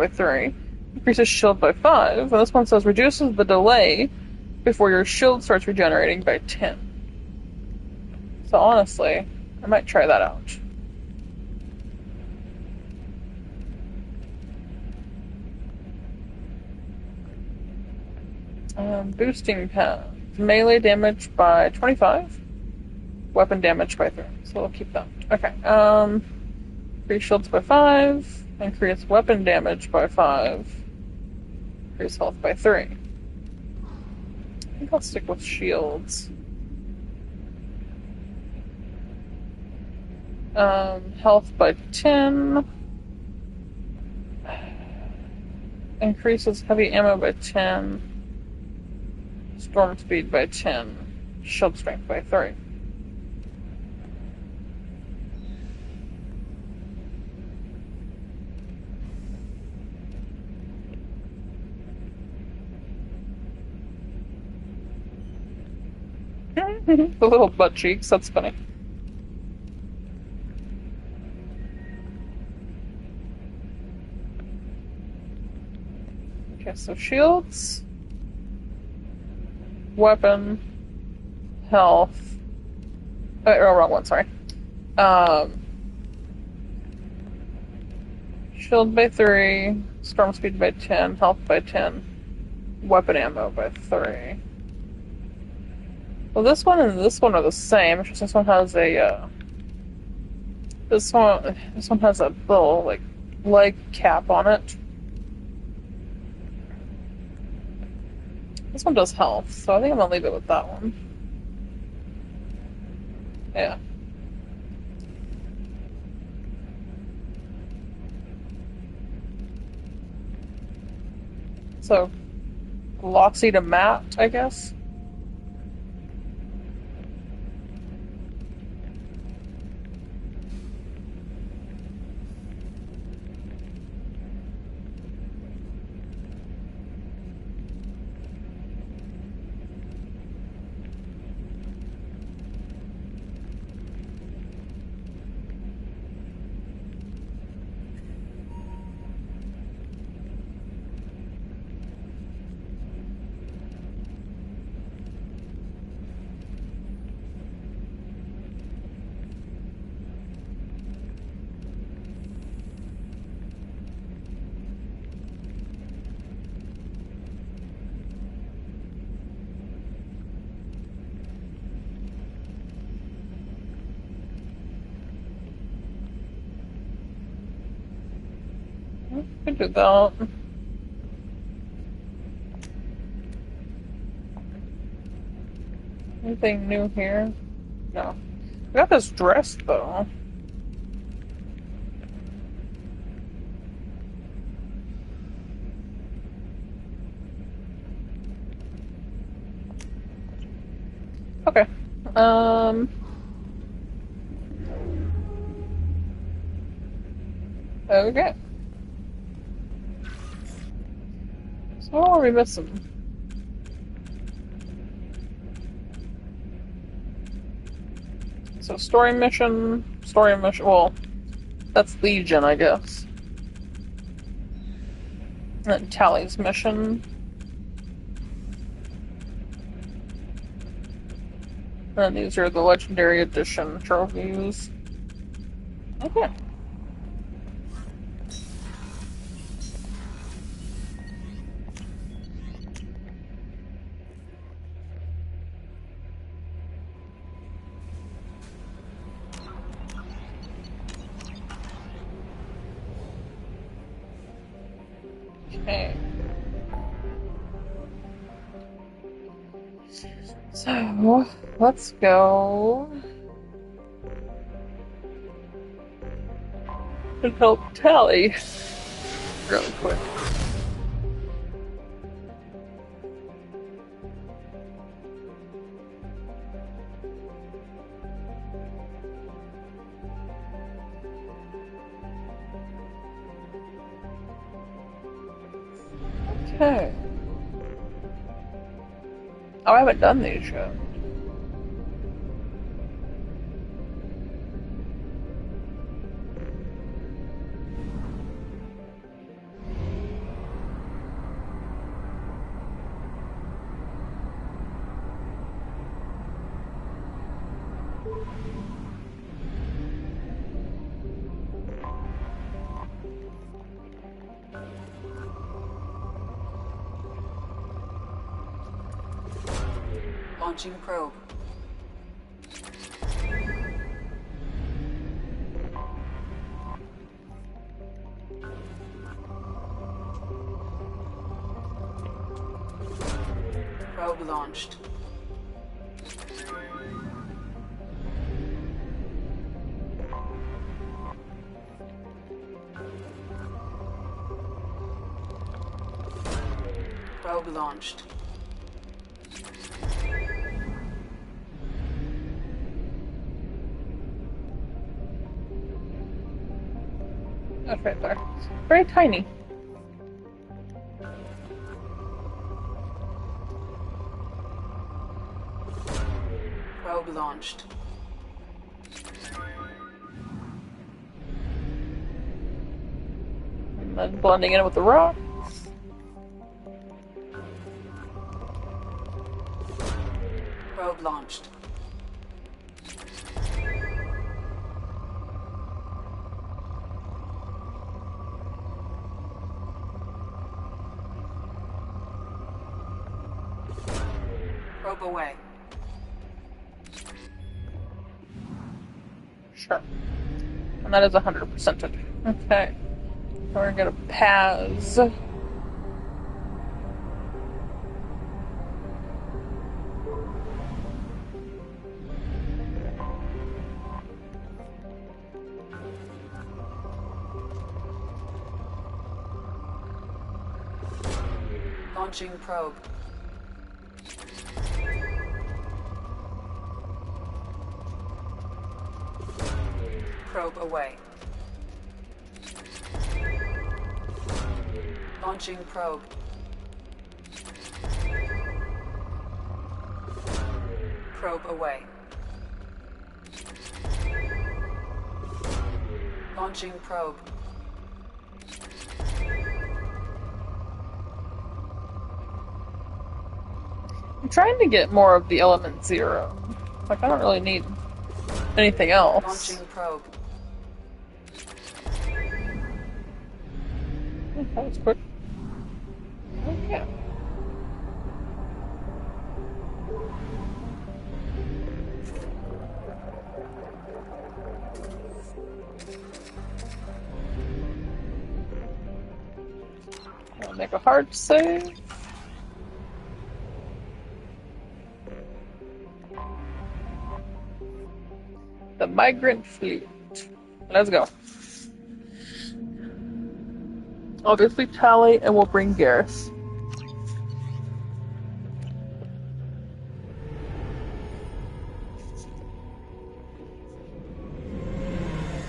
3, increases shield by 5, and this one says reduces the delay before your shield starts regenerating by 10. So honestly, I might try that out. Boosting pads. Melee damage by 25. Weapon damage by 3. So we'll keep that. Okay. Increase shields by 5. Increase weapon damage by 5. Increase health by 3. I think I'll stick with shields. Health by 10. Increases heavy ammo by 10. Storm speed by 10. Shield strength by 3. The little butt cheeks, that's funny. Okay, so shields, weapon, health. Wrong one, sorry. Shield by 3, storm speed by 10, health by 10, weapon ammo by 3. Well, this one and this one are the same. It's just this one has a this one has a little like leg cap on it. This one does health, so I think I'm gonna leave it with that one. Yeah. So, glossy to matte, I guess. Could do that. Anything new here? No. I got this dress though. Okay. Okay. So what are we missing? So story mission, well, that's Legion, I guess. And then Tally's mission. And these are the Legendary Edition trophies. Okay. Okay. So, let's go and help Tally really quick. Okay. Oh, I haven't done these yet. Launching probe. Probe launched. Probe launched. That's right there. Very tiny. Probe launched. And then blending in with the rocks. Probe launched. Probe away. Sure. And that is 100%. Okay. So we're gonna pause. Launching probe. Probe away. Launching probe. Probe away. Launching probe. I'm trying to get more of the element 0. Like, I don't really need anything else. Launching probe. That was quick. Okay. I'll make a hard save. The migrant fleet. Let's go. Obviously Tally, and we'll bring Garrus.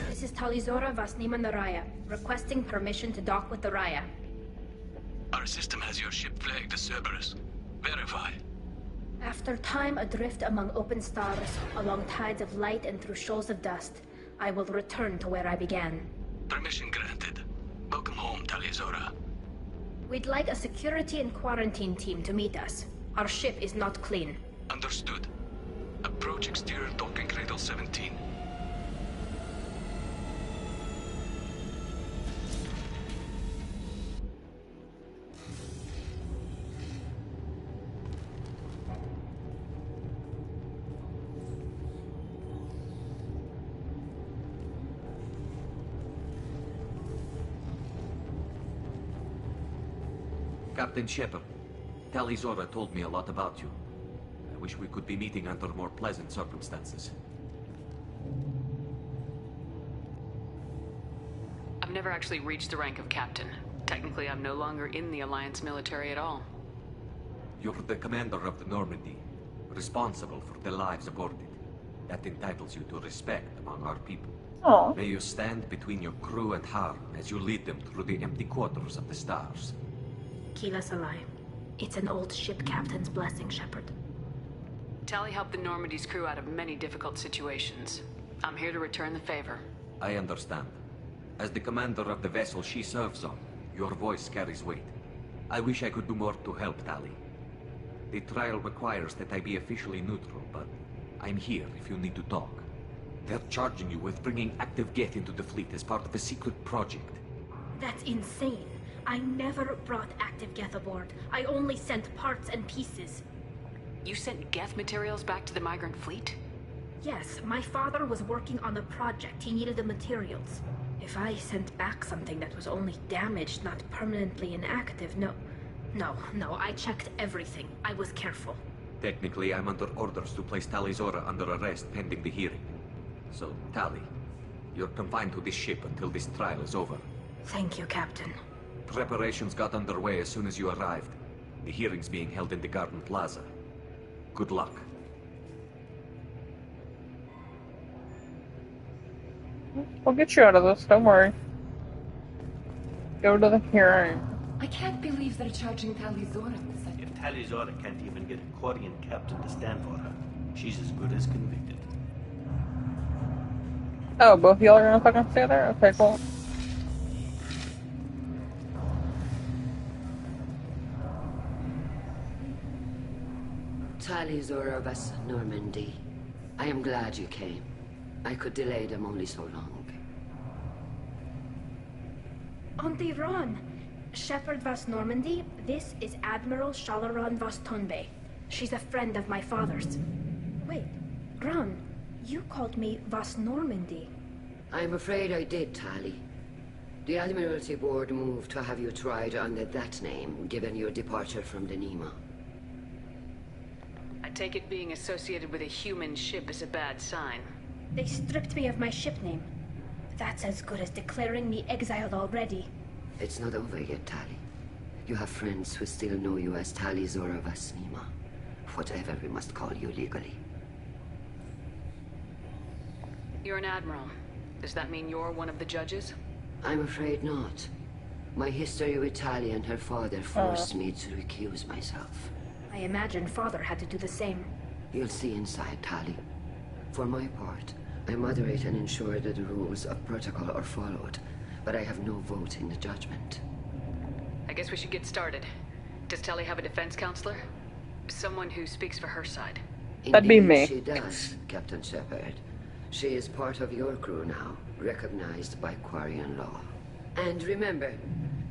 This is Talizora Vasnima Naraya, requesting permission to dock with the Raya. Our system has your ship flagged as Cerberus. Verify. After time adrift among open stars, along tides of light and through shoals of dust, I will return to where I began. Permission granted. Welcome home, Talizora. We'd like a security and quarantine team to meet us. Our ship is not clean. Understood. Approach exterior docking cradle 17. Captain Shepard, Talizora told me a lot about you. I wish we could be meeting under more pleasant circumstances. I've never actually reached the rank of captain. Technically, I'm no longer in the Alliance military at all. You're the commander of the Normandy, responsible for the lives aborted. That entitles you to respect among our people. Aww. May you stand between your crew and harm as you lead them through the empty quarters of the stars. Kila Salai. It's an old ship captain's blessing, Shepard. Tali helped the Normandy's crew out of many difficult situations. I'm here to return the favor. I understand. As the commander of the vessel she serves on, your voice carries weight. I wish I could do more to help, Tali. The trial requires that I be officially neutral, but I'm here if you need to talk. They're charging you with bringing active Geth into the fleet as part of a secret project. That's insane. I never brought active Geth aboard. I only sent parts and pieces. You sent Geth materials back to the migrant fleet? Yes, my father was working on a project. He needed the materials. If I sent back something that was only damaged, not permanently inactive, no, I checked everything. I was careful. Technically, I'm under orders to place Tali Zora under arrest pending the hearing. So, Tali, you're confined to this ship until this trial is over. Thank you, Captain. Preparations got underway as soon as you arrived. The hearing's being held in the Garden Plaza. Good luck. We'll get you out of this, don't worry. Go to the hearing. I can't believe they're charging Tali Zora with such... If Tali Zora can't even get a Quarian captain to stand for her, she's as good as convicted. Oh, both of y'all are gonna fucking stay there? Okay, cool. Tali Zora Vas Normandy. I am glad you came. I could delay them only so long. Auntie Ron! Shepard Vas Normandy, this is Admiral Shalaran Vas Tonbe. She's a friend of my father's. Wait, Ron, you called me Vas Normandy. I'm afraid I did, Tali. The Admiralty Board moved to have you tried under that name, given your departure from the Nima. I take it being associated with a human ship is a bad sign. They stripped me of my ship name. That's as good as declaring me exiled already. It's not over yet, Tali. You have friends who still know you as Tali Zora Vas Nima. Whatever we must call you legally. You're an admiral. Does that mean you're one of the judges? I'm afraid not. My history with Tali and her father forced me to recuse myself. I imagine father had to do the same. You'll see inside, Tali. For my part, I moderate and ensure that the rules of protocol are followed, but I have no vote in the judgment. I guess we should get started. Does Tali have a defense counselor? Someone who speaks for her side. That'd be me. She does, Captain Shepard. She is part of your crew now, recognized by Quarian law. And remember,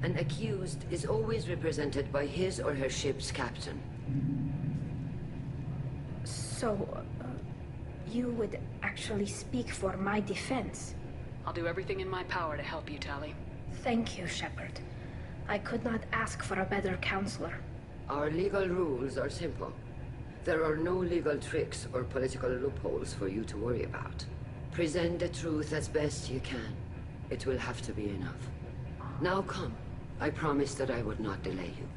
an accused is always represented by his or her ship's captain. So, you would actually speak for my defense? I'll do everything in my power to help you, Tali. Thank you, Shepard. I could not ask for a better counselor. Our legal rules are simple. There are no legal tricks or political loopholes for you to worry about. Present the truth as best you can. It will have to be enough. Now come. I promised that I would not delay you.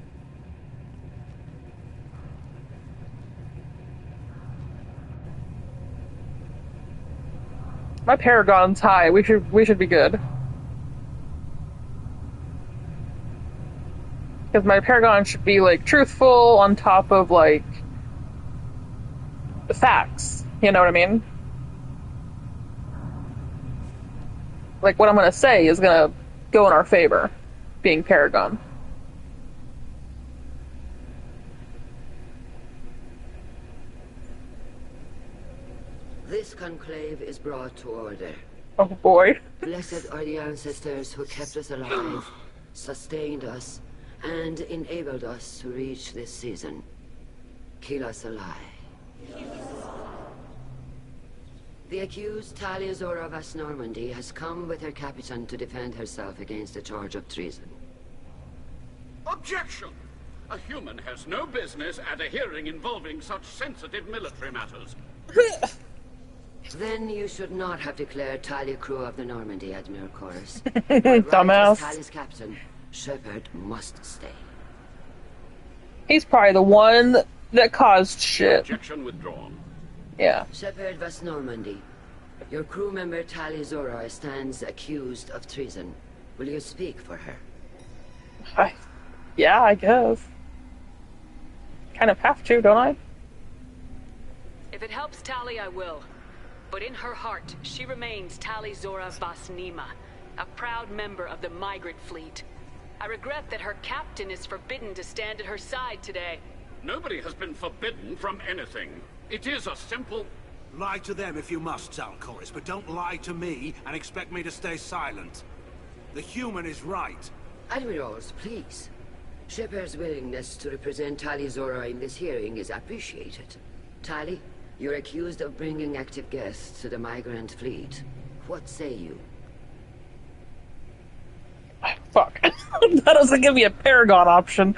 My Paragon's high. We should be good. Because my Paragon should be like truthful on top of like the facts. You know what I mean? Like what I'm gonna say is gonna go in our favor, being Paragon. This conclave is brought to order. Oh boy. Blessed are the ancestors who kept us alive, sustained us, and enabled us to reach this season. Keep us alive. The accused Tali Zora Vas Normandy has come with her captain to defend herself against a charge of treason. Objection! A human has no business at a hearing involving such sensitive military matters. Then you should not have declared Tali crew of the Normandy, Admiral Chorus. Dumbass. Tali's captain, Shepard must stay. He's probably the one that caused shit. Objection withdrawn. Yeah. Shepard Vas Normandy, your crew member Tali Zora stands accused of treason. Will you speak for her? Yeah, I guess. Kind of have to, don't I? If it helps Tali, I will. But in her heart, she remains Tali Zora Vasnima, a proud member of the migrant fleet. I regret that her captain is forbidden to stand at her side today. Nobody has been forbidden from anything. It is a simple... Lie to them if you must, Zalcoris, but don't lie to me and expect me to stay silent. The human is right. Admirals, please. Shepard's willingness to represent Tali Zora in this hearing is appreciated. Tali, you're accused of bringing active guests to the migrant fleet. What say you? Fuck. That doesn't give me a Paragon option.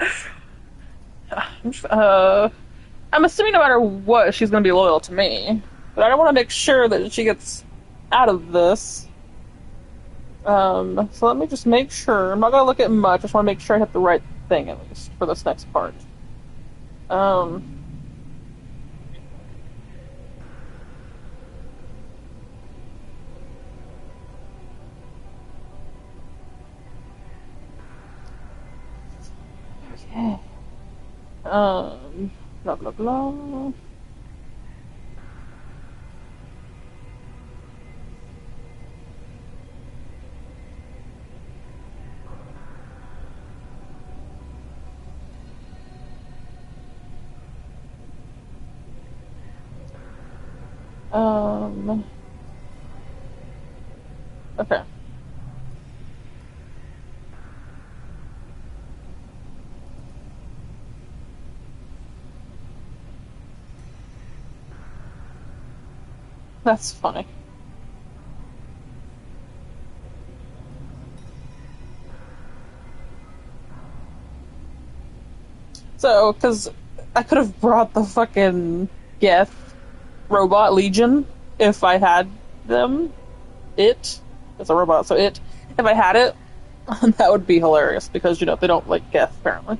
I'm assuming no matter what, she's going to be loyal to me. But I don't want to make sure that she gets out of this. So let me just make sure. I'm not going to look at much. I just want to make sure I have the right thing, at least, for this next part. Okay. Blah, blah, blah. Okay. That's funny. So, because I could have brought the fucking Geth robot Legion if I had them. It's a robot, so if I had it, that would be hilarious because, you know, they don't like Geth, apparently.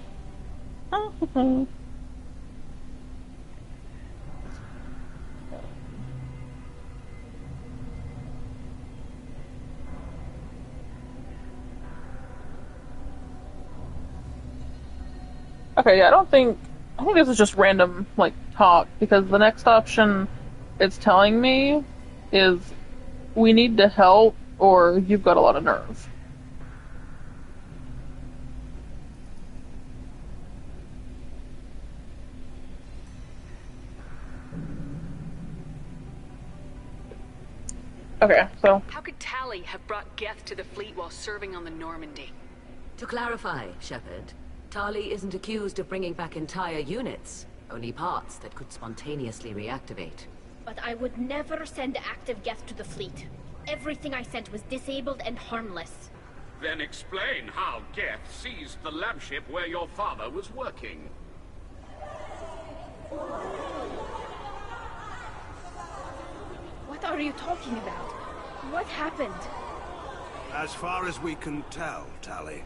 Okay, yeah, I think this is just random, like, talk, because the next option it's telling me is we need to help or you've got a lot of nerve. Okay, so... How could Tali have brought Geth to the fleet while serving on the Normandy? To clarify, Shepard, Tali isn't accused of bringing back entire units, only parts that could spontaneously reactivate. But I would never send active Geth to the fleet. Everything I sent was disabled and harmless. Then explain how Geth seized the lab ship where your father was working. What are you talking about? What happened? As far as we can tell, Tali,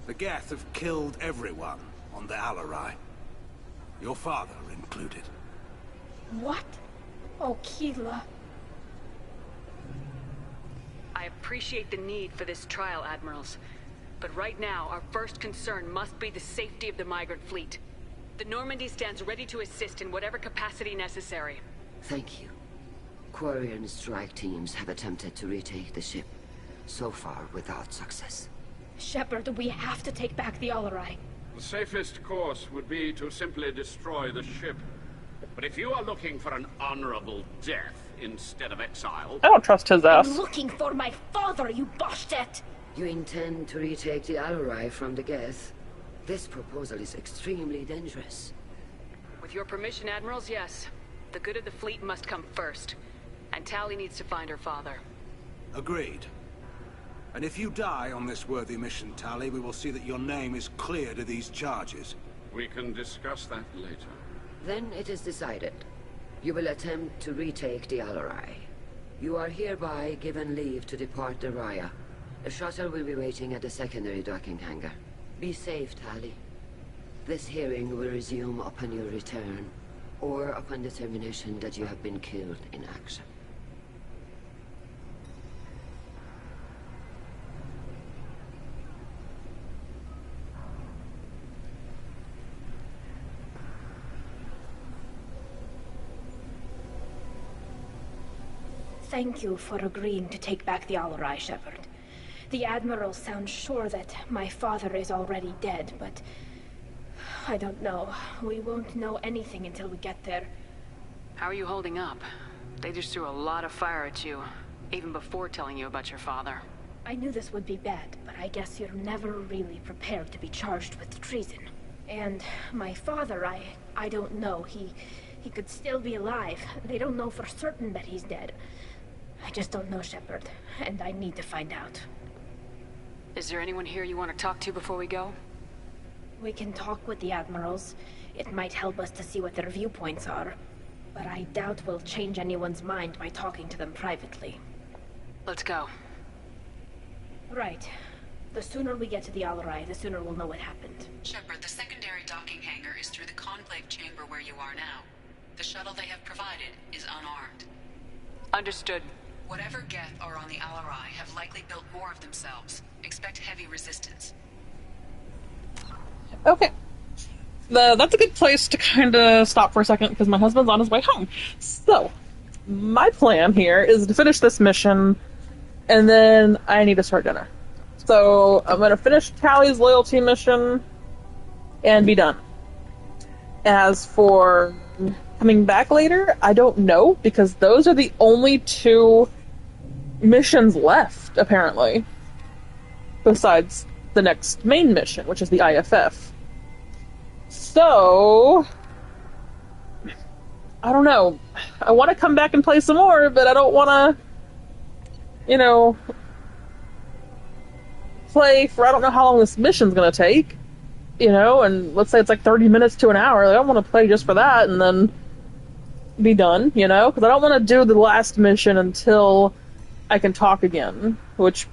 the Geth have killed everyone on the Alarai. Your father included. What? Oh, Keela. I appreciate the need for this trial, Admirals. But right now, our first concern must be the safety of the migrant fleet. The Normandy stands ready to assist in whatever capacity necessary. Thank you. Quarian strike teams have attempted to retake the ship, so far without success. Shepard, we have to take back the Alarai. The safest course would be to simply destroy the ship. But if you are looking for an honorable death instead of exile... I don't trust his ass. I'm looking for my father, you bastet! You intend to retake the Alarai from the Geth? This proposal is extremely dangerous. With your permission, Admirals, yes. The good of the fleet must come first. And Tali needs to find her father. Agreed. And if you die on this worthy mission, Tali, we will see that your name is cleared of these charges. We can discuss that later. Then it is decided. You will attempt to retake the Alarai. You are hereby given leave to depart the Raya. The shuttle will be waiting at the secondary docking hangar. Be safe, Tali. This hearing will resume upon your return, or upon determination that you have been killed in action. thank you for agreeing to take back the Alarai, Shepard. The Admiral sounds sure that my father is already dead, but I don't know. We won't know anything until we get there. How are you holding up? They just threw a lot of fire at you, even before telling you about your father. I knew this would be bad, but I guess you're never really prepared to be charged with treason. And my father, I don't know. He could still be alive. They don't know for certain that he's dead. I just don't know, Shepard, and I need to find out. Is there anyone here you want to talk to before we go? We can talk with the Admirals. It might help us to see what their viewpoints are. But I doubt we'll change anyone's mind by talking to them privately. Let's go. Right. The sooner we get to the Alarai, the sooner we'll know what happened. Shepard, the secondary docking hangar is through the conclave chamber where you are now. The shuttle they have provided is unarmed. Understood. Whatever Geth are on the Alarai have likely built more of themselves. Expect heavy resistance. Okay. That's a good place to kind of stop for a second because my husband's on his way home. So, my plan here is to finish this mission, and then I need to start dinner. So, I'm going to finish Tally's loyalty mission and be done. As for coming back later, I don't know, because those are the only two missions left, apparently. Besides the next main mission, which is the IFF. So, I don't know. I want to come back and play some more, but I don't want to, play for I don't know how long this mission's going to take. And let's say it's like 30 minutes to an hour. I don't want to play just for that and then be done, because I don't want to do the last mission until I can talk again, which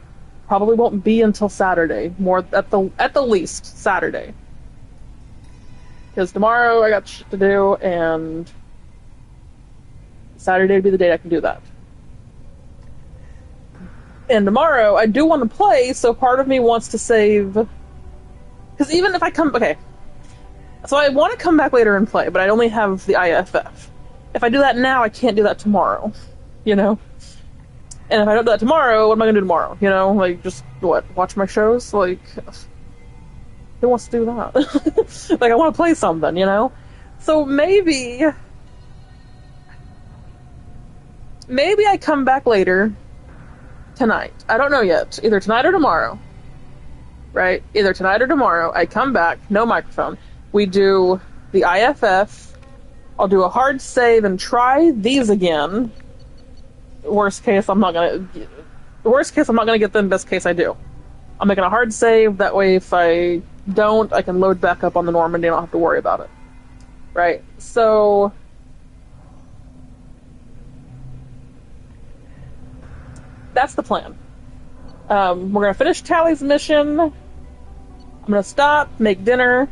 probably won't be until Saturday, more at the least Saturday. Because tomorrow I got shit to do, and Saturday would be the day I can do that. And tomorrow I do want to play, so part of me wants to save. Because even if I come, okay, so I want to come back later and play, but I only have the IFF. If I do that now, I can't do that tomorrow, And if I don't do that tomorrow, what am I going to do tomorrow? Just, watch my shows? Who wants to do that? I want to play something, So maybe I come back later tonight. I don't know yet. Either tonight or tomorrow. Right? Either tonight or tomorrow. I come back, no microphone. We do the IFF. I'll do a hard save and try these again. Worst case, I'm not gonna get them. Best case, I do. I'm making a hard save. That way, if I don't, I can load back up on the Normandy and I don't have to worry about it. Right? So, that's the plan. We're going to finish Tally's mission. I'm going to stop, make dinner.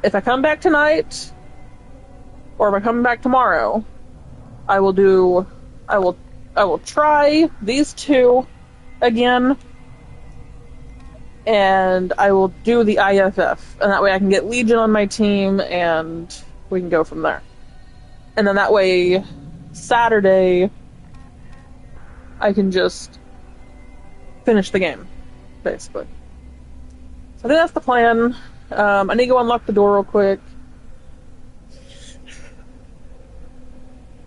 If I come back tonight, or if I come back tomorrow, I will try these two again, and I will do the IFF, and that way I can get Legion on my team, and we can go from there. And then that way, Saturday, I can just finish the game, basically. So I think that's the plan. I need to go unlock the door real quick.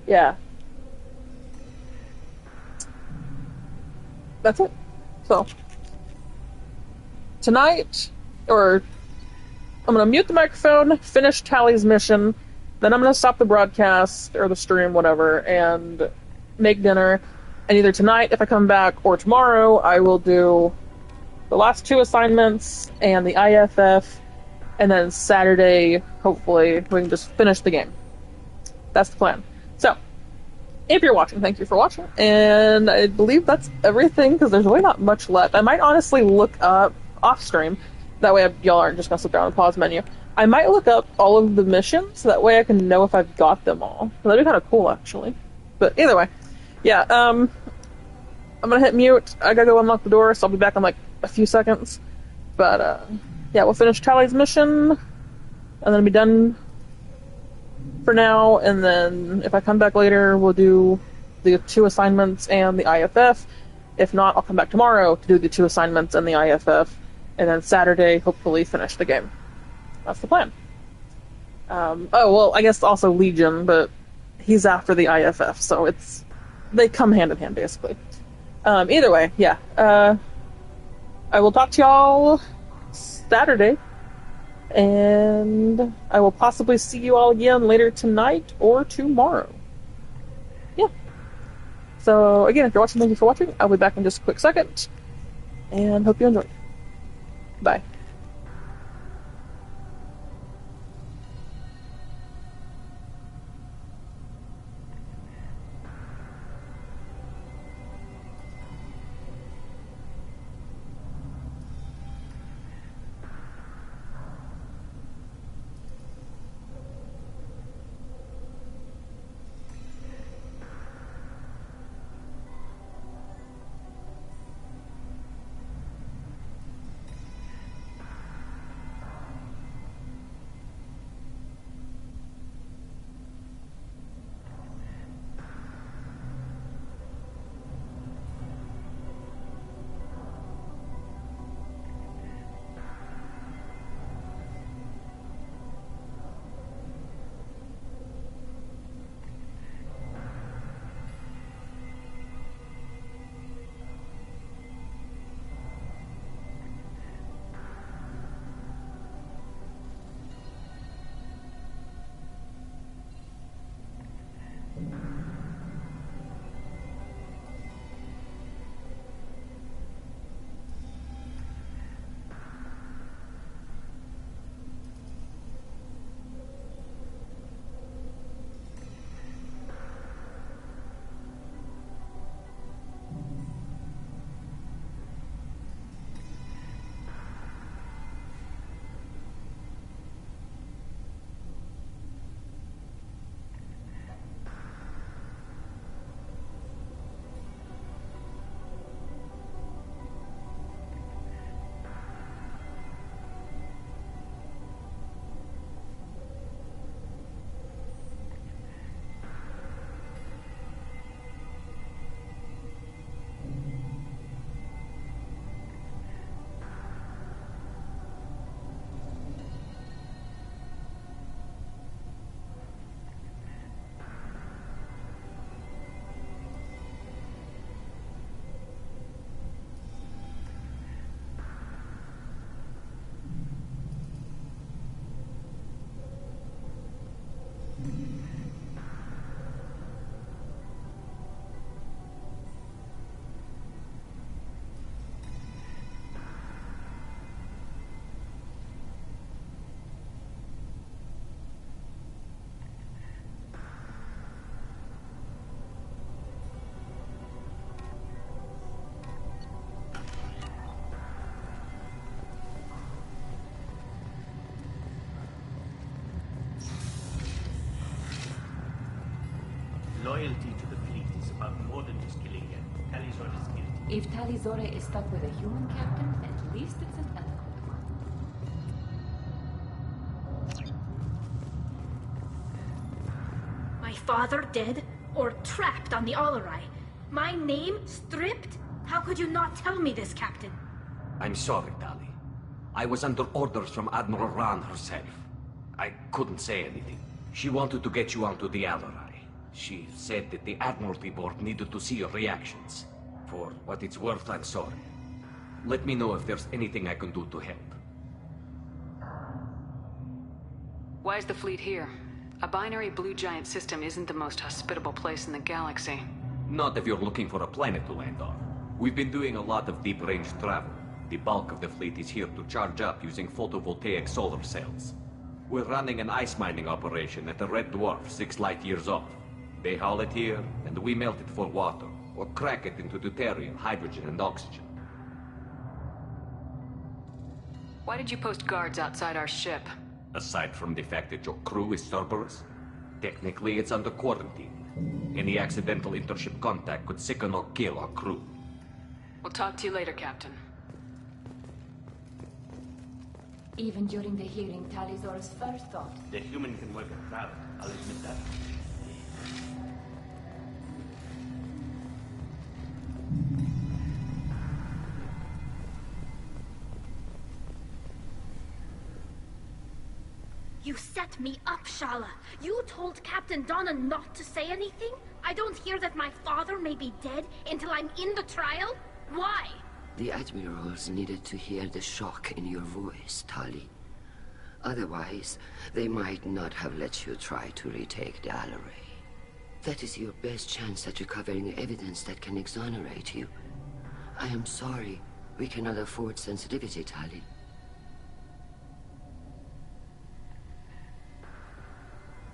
Yeah. That's it. So, tonight, I'm going to mute the microphone, finish Tally's mission, then I'm going to stop the broadcast, or the stream, whatever, and make dinner. And either tonight, if I come back, or tomorrow, I will do the last two assignments and the IFF, and then Saturday, hopefully, we can just finish the game. That's the plan. So, if you're watching, thank you for watching, and I believe that's everything, because there's really not much left. I might honestly look up off-stream, that way y'all aren't just going to sit there on the pause menu. I might look up all of the missions, so that way I can know if I've got them all. That'd be kind of cool, actually. But either way, yeah, I'm going to hit mute. I gotta go unlock the door, so I'll be back in like a few seconds. But, yeah, we'll finish Tally's mission, and then be done for now, and then if I come back later, we'll do the 2 assignments and the IFF. If not, I'll come back tomorrow to do the 2 assignments and the IFF, and then Saturday, hopefully, finish the game. That's the plan. Oh, well, I guess also Legion, but he's after the IFF, so they come hand in hand, basically. Either way, yeah. I will talk to y'all Saturday, and I will possibly see you all again later tonight or tomorrow. Yeah. So, again, if you're watching, thank you for watching. I'll be back in just a quick second, and hope you enjoyed. Bye. Loyalty to the fleet is about more than just killing him. Talizor is guilty. If Talizora is stuck with a human captain, at least it's an ethical one. My father dead or trapped on the Alarai? My name stripped? How could you not tell me this, Captain? I'm sorry, Tali. I was under orders from Admiral Ran herself. I couldn't say anything. She wanted to get you onto the Alarai. She said that the Admiralty Board needed to see your reactions. For what it's worth, I'm sorry. Let me know if there's anything I can do to help. Why is the fleet here? A binary blue giant system isn't the most hospitable place in the galaxy. Not if you're looking for a planet to land on. We've been doing a lot of deep-range travel. The bulk of the fleet is here to charge up using photovoltaic solar cells. We're running an ice mining operation at the Red Dwarf 6 light years off. They haul it here, and we melt it for water, or crack it into deuterium, hydrogen, and oxygen. Why did you post guards outside our ship? Aside from the fact that your crew is Cerberus, technically it's under quarantine. Any accidental intership contact could sicken or kill our crew. We'll talk to you later, Captain. Even during the hearing, Talizora's first thought. The human can work a crowd, I'll admit that. You set me up, Shala. You told Captain Donna not to say anything? I don't hear that my father may be dead until I'm in the trial? Why? The admirals needed to hear the shock in your voice, Tali. Otherwise, they might not have let you try to retake the Alaray. That is your best chance at recovering evidence that can exonerate you. I am sorry. We cannot afford sensitivity, Tali.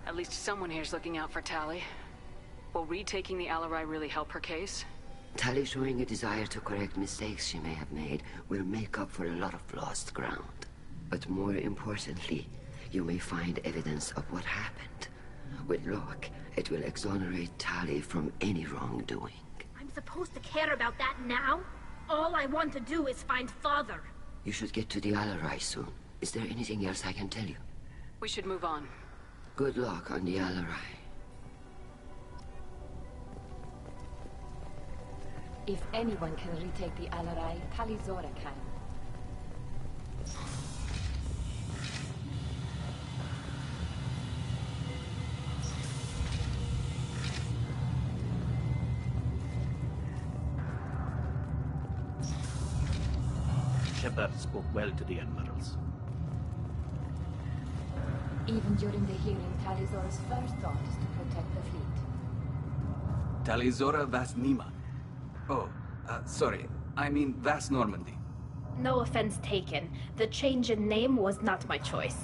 At least someone here's looking out for Tali. Will retaking the Alarai really help her case? Tali showing a desire to correct mistakes she may have made will make up for a lot of lost ground. But more importantly, you may find evidence of what happened. With luck, it will exonerate Tali from any wrongdoing. I'm supposed to care about that now? All I want to do is find Father. You should get to the Alarai soon. Is there anything else I can tell you? We should move on. Good luck on the Alarai. If anyone can retake the Alarai, Talizora can. Shepard spoke well to the admirals. Even during the hearing, Talizora's first thought is to protect the fleet. Talizora Vas Nima. Oh, sorry. I mean Vas Normandy. No offense taken. The change in name was not my choice.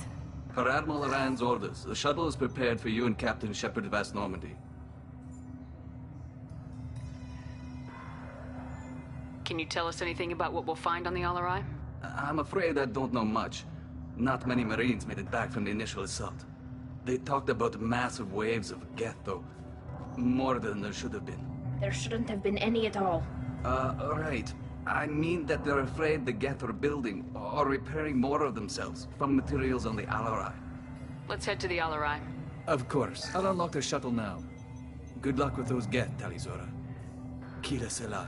Per Admiral Rand's orders, the shuttle is prepared for you and Captain Shepard Vas Normandy. Can you tell us anything about what we'll find on the Alarai? I'm afraid I don't know much. Not many Marines made it back from the initial assault. They talked about massive waves of Geth, though. More than there should have been. There shouldn't have been any at all. Right. I mean that they're afraid the Geth are building or repairing more of themselves from materials on the Alarai. Let's head to the Alarai. Of course. I'll unlock the shuttle now. Good luck with those Geth, Talizora. Kira Selai.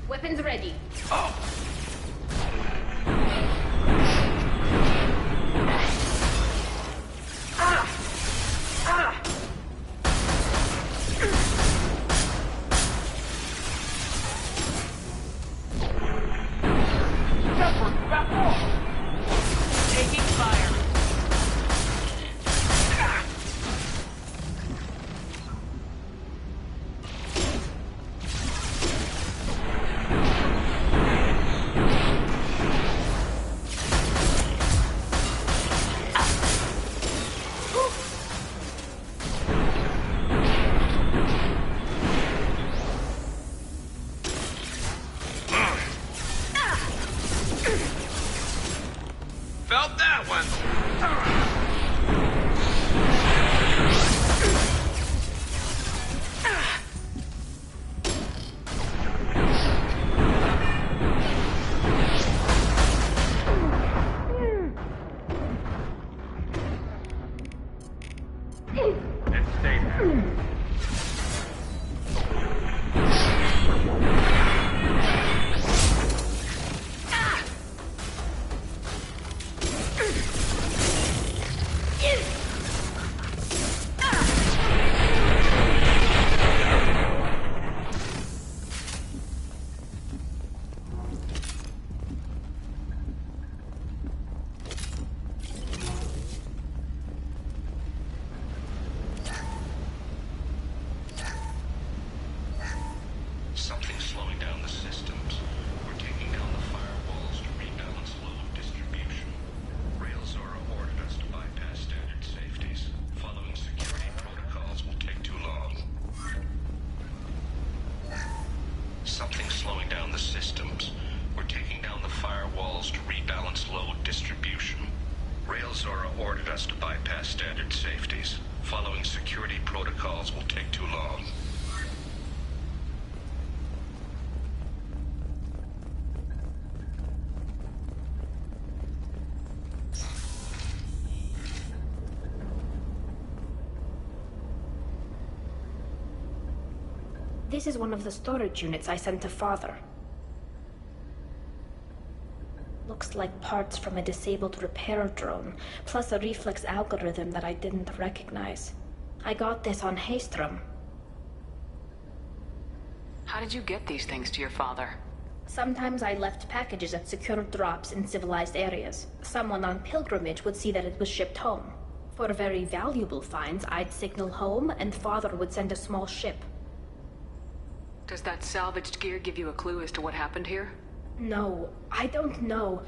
Weapons ready. Taking fire. Felt that one. And stay there. slowing down the systems. We're taking down the firewalls to rebalance load distribution. Rail Zora ordered us to bypass standard safeties. Following security protocols will take too long. This is one of the storage units I sent to Father. Looks like parts from a disabled repair drone, plus a reflex algorithm that I didn't recognize. I got this on Haystrom. How did you get these things to your father? Sometimes I left packages at secure drops in civilized areas. Someone on pilgrimage would see that it was shipped home. For very valuable finds, I'd signal home, and Father would send a small ship. Does that salvaged gear give you a clue as to what happened here? No, I don't know.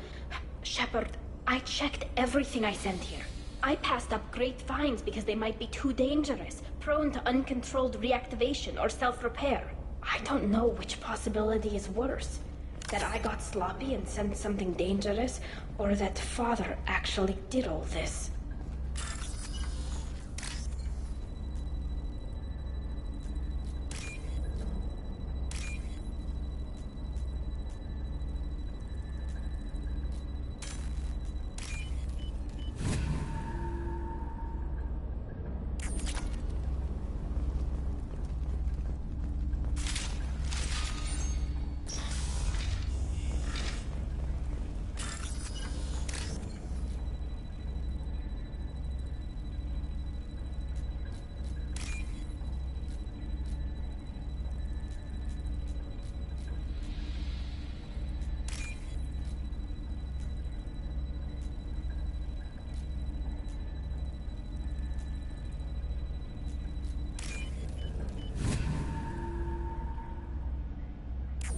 Shepard, I checked everything I sent here. I passed up great finds because they might be too dangerous, prone to uncontrolled reactivation or self-repair. I don't know which possibility is worse. That I got sloppy and sent something dangerous, or that Father actually did all this.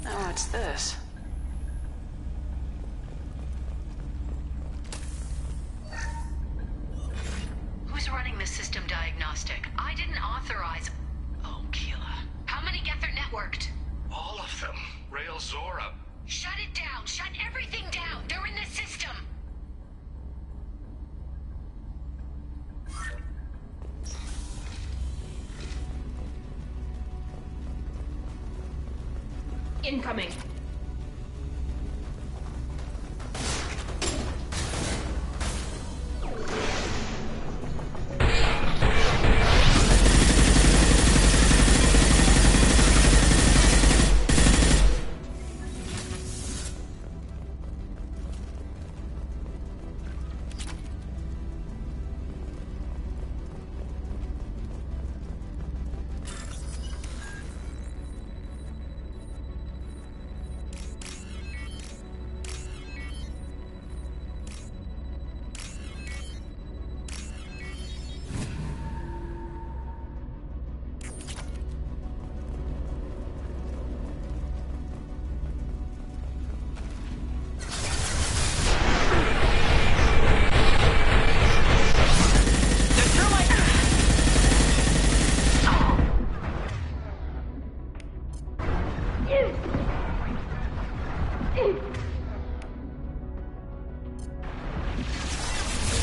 Oh, what's this? Who's running the system diagnostic? I didn't authorize... Oh, Keela. How many Gether networked? All of them. Rail Zora. Shut it down! Shut everything down! They're in the system! Incoming.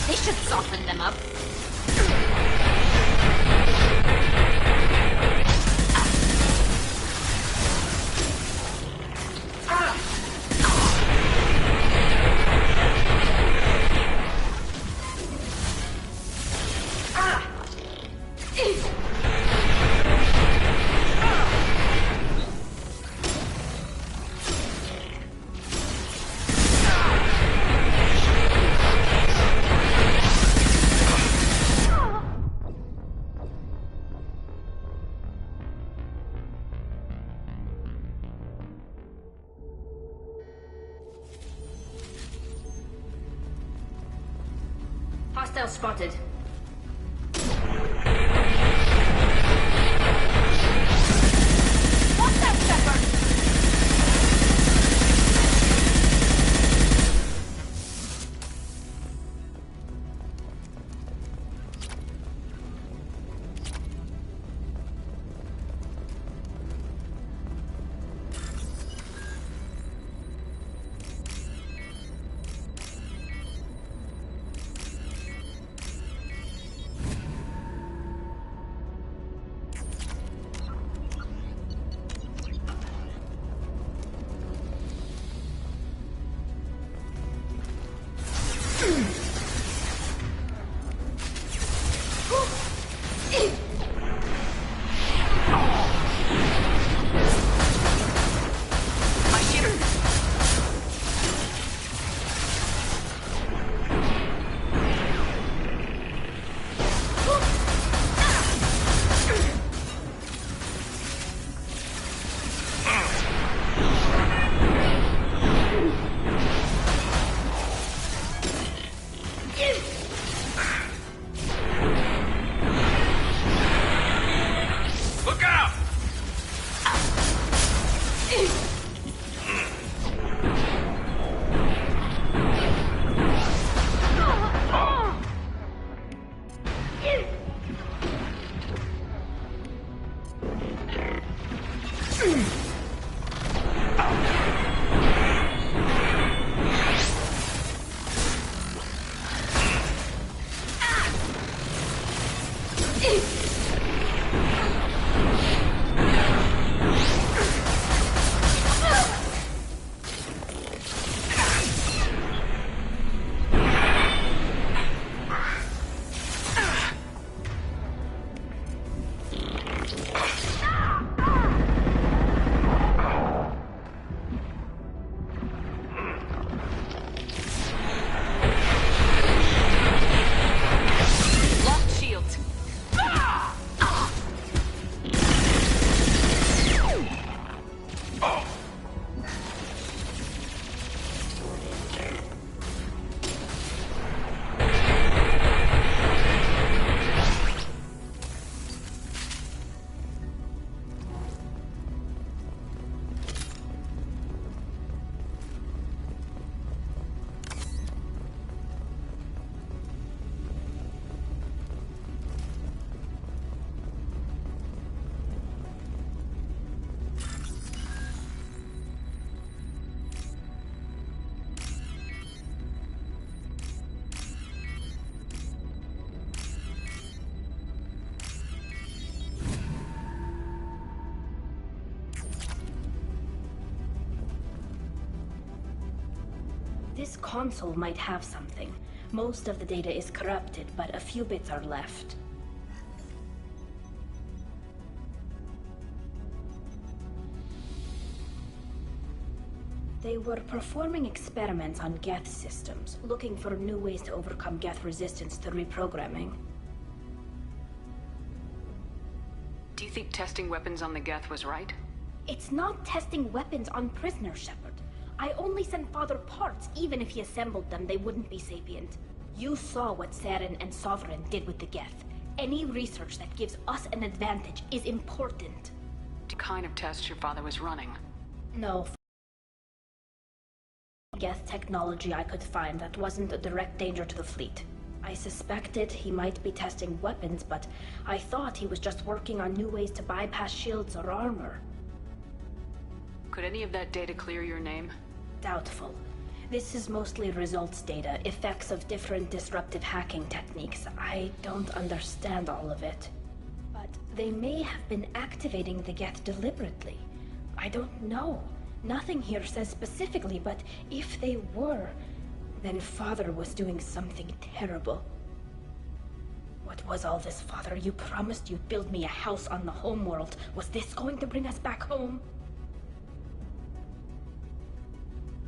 They should soften them up. Hostile spotted. What's that, Shepard? This console might have something. Most of the data is corrupted, but a few bits are left. They were performing experiments on Geth systems, looking for new ways to overcome Geth resistance to reprogramming. Do you think testing weapons on the Geth was right? It's not testing weapons on prisoners, Shepard. I only sent Father parts. Even if he assembled them, they wouldn't be sapient. You saw what Saren and Sovereign did with the Geth. Any research that gives us an advantage is important. What kind of tests your father was running? No. Geth technology I could find that wasn't a direct danger to the fleet. I suspected he might be testing weapons, but I thought he was just working on new ways to bypass shields or armor. Could any of that data clear your name? Doubtful. This is mostly results data, effects of different disruptive hacking techniques. I don't understand all of it. But they may have been activating the Geth deliberately. I don't know. Nothing here says specifically, but if they were, then Father was doing something terrible. What was all this, Father? You promised you'd build me a house on the homeworld. Was this going to bring us back home?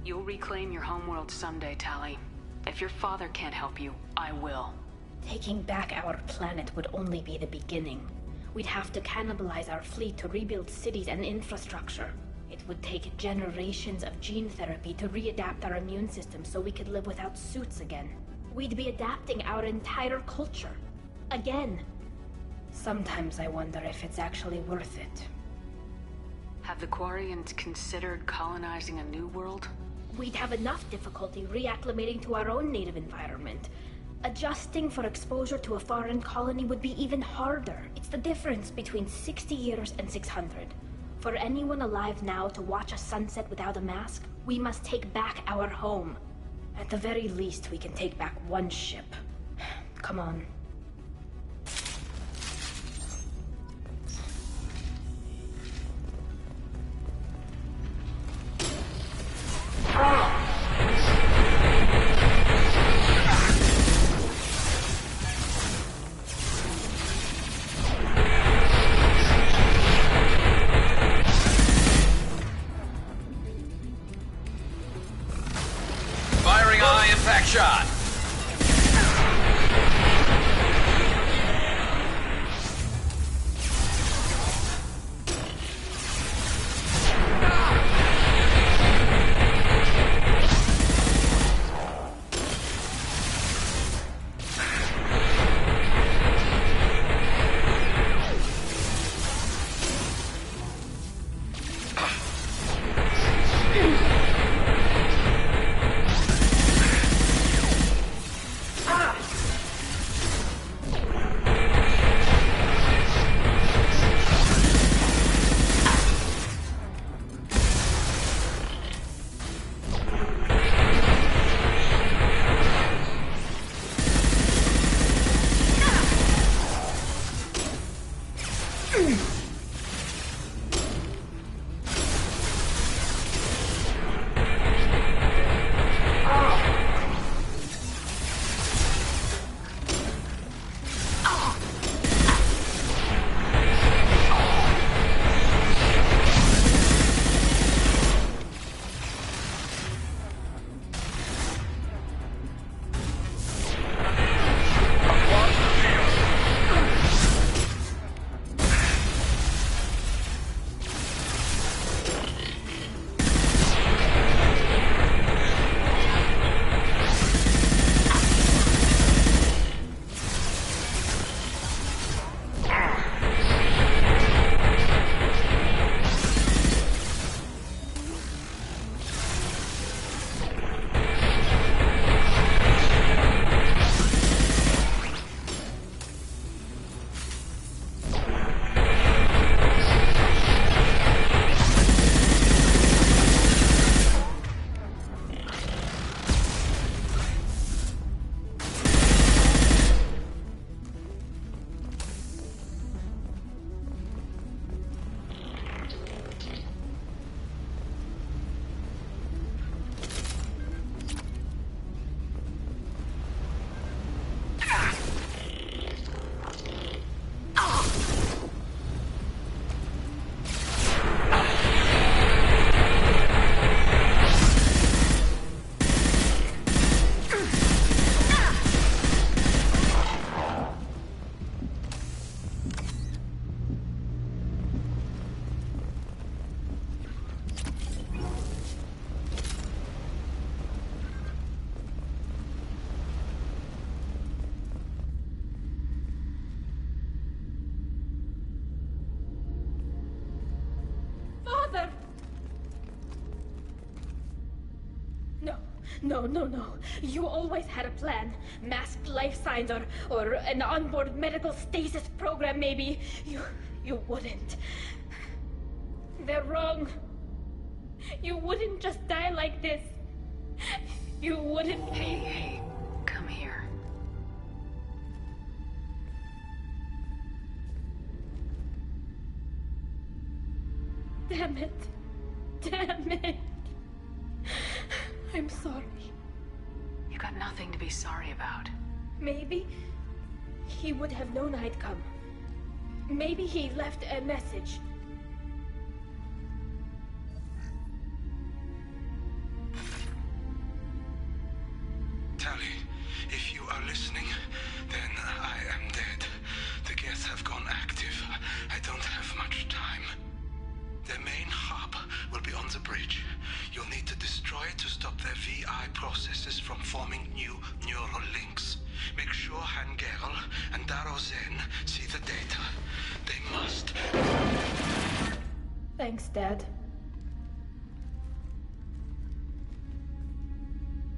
You'll reclaim your homeworld someday, Tali. If your father can't help you, I will. Taking back our planet would only be the beginning. We'd have to cannibalize our fleet to rebuild cities and infrastructure. It would take generations of gene therapy to readapt our immune system so we could live without suits again. We'd be adapting our entire culture. Again. Sometimes I wonder if it's actually worth it. Have the Quarians considered colonizing a new world? We'd have enough difficulty reacclimating to our own native environment. Adjusting for exposure to a foreign colony would be even harder. It's the difference between 60 years and 600. For anyone alive now to watch a sunset without a mask, we must take back our home. At the very least, we can take back one ship. Come on. Firing a high impact shot. No, no, no. You always had a plan. Masked life signs or an onboard medical stasis program, maybe. You wouldn't. They're wrong. You wouldn't just die like this. You wouldn't. Hey, come here. Damn it. Damn it. I'm sorry. You got nothing to be sorry about. Maybe he would have known I'd come. Maybe he left a message. Tally, if you are listening, then I am dead. The Geth have gone active. I don't have much time. The main hub will be on the bridge. You'll need to destroy it to stop their VI processes from forming new neural links. Make sure Hangerl and Daro Zen see the data. They must. Thanks, Dad.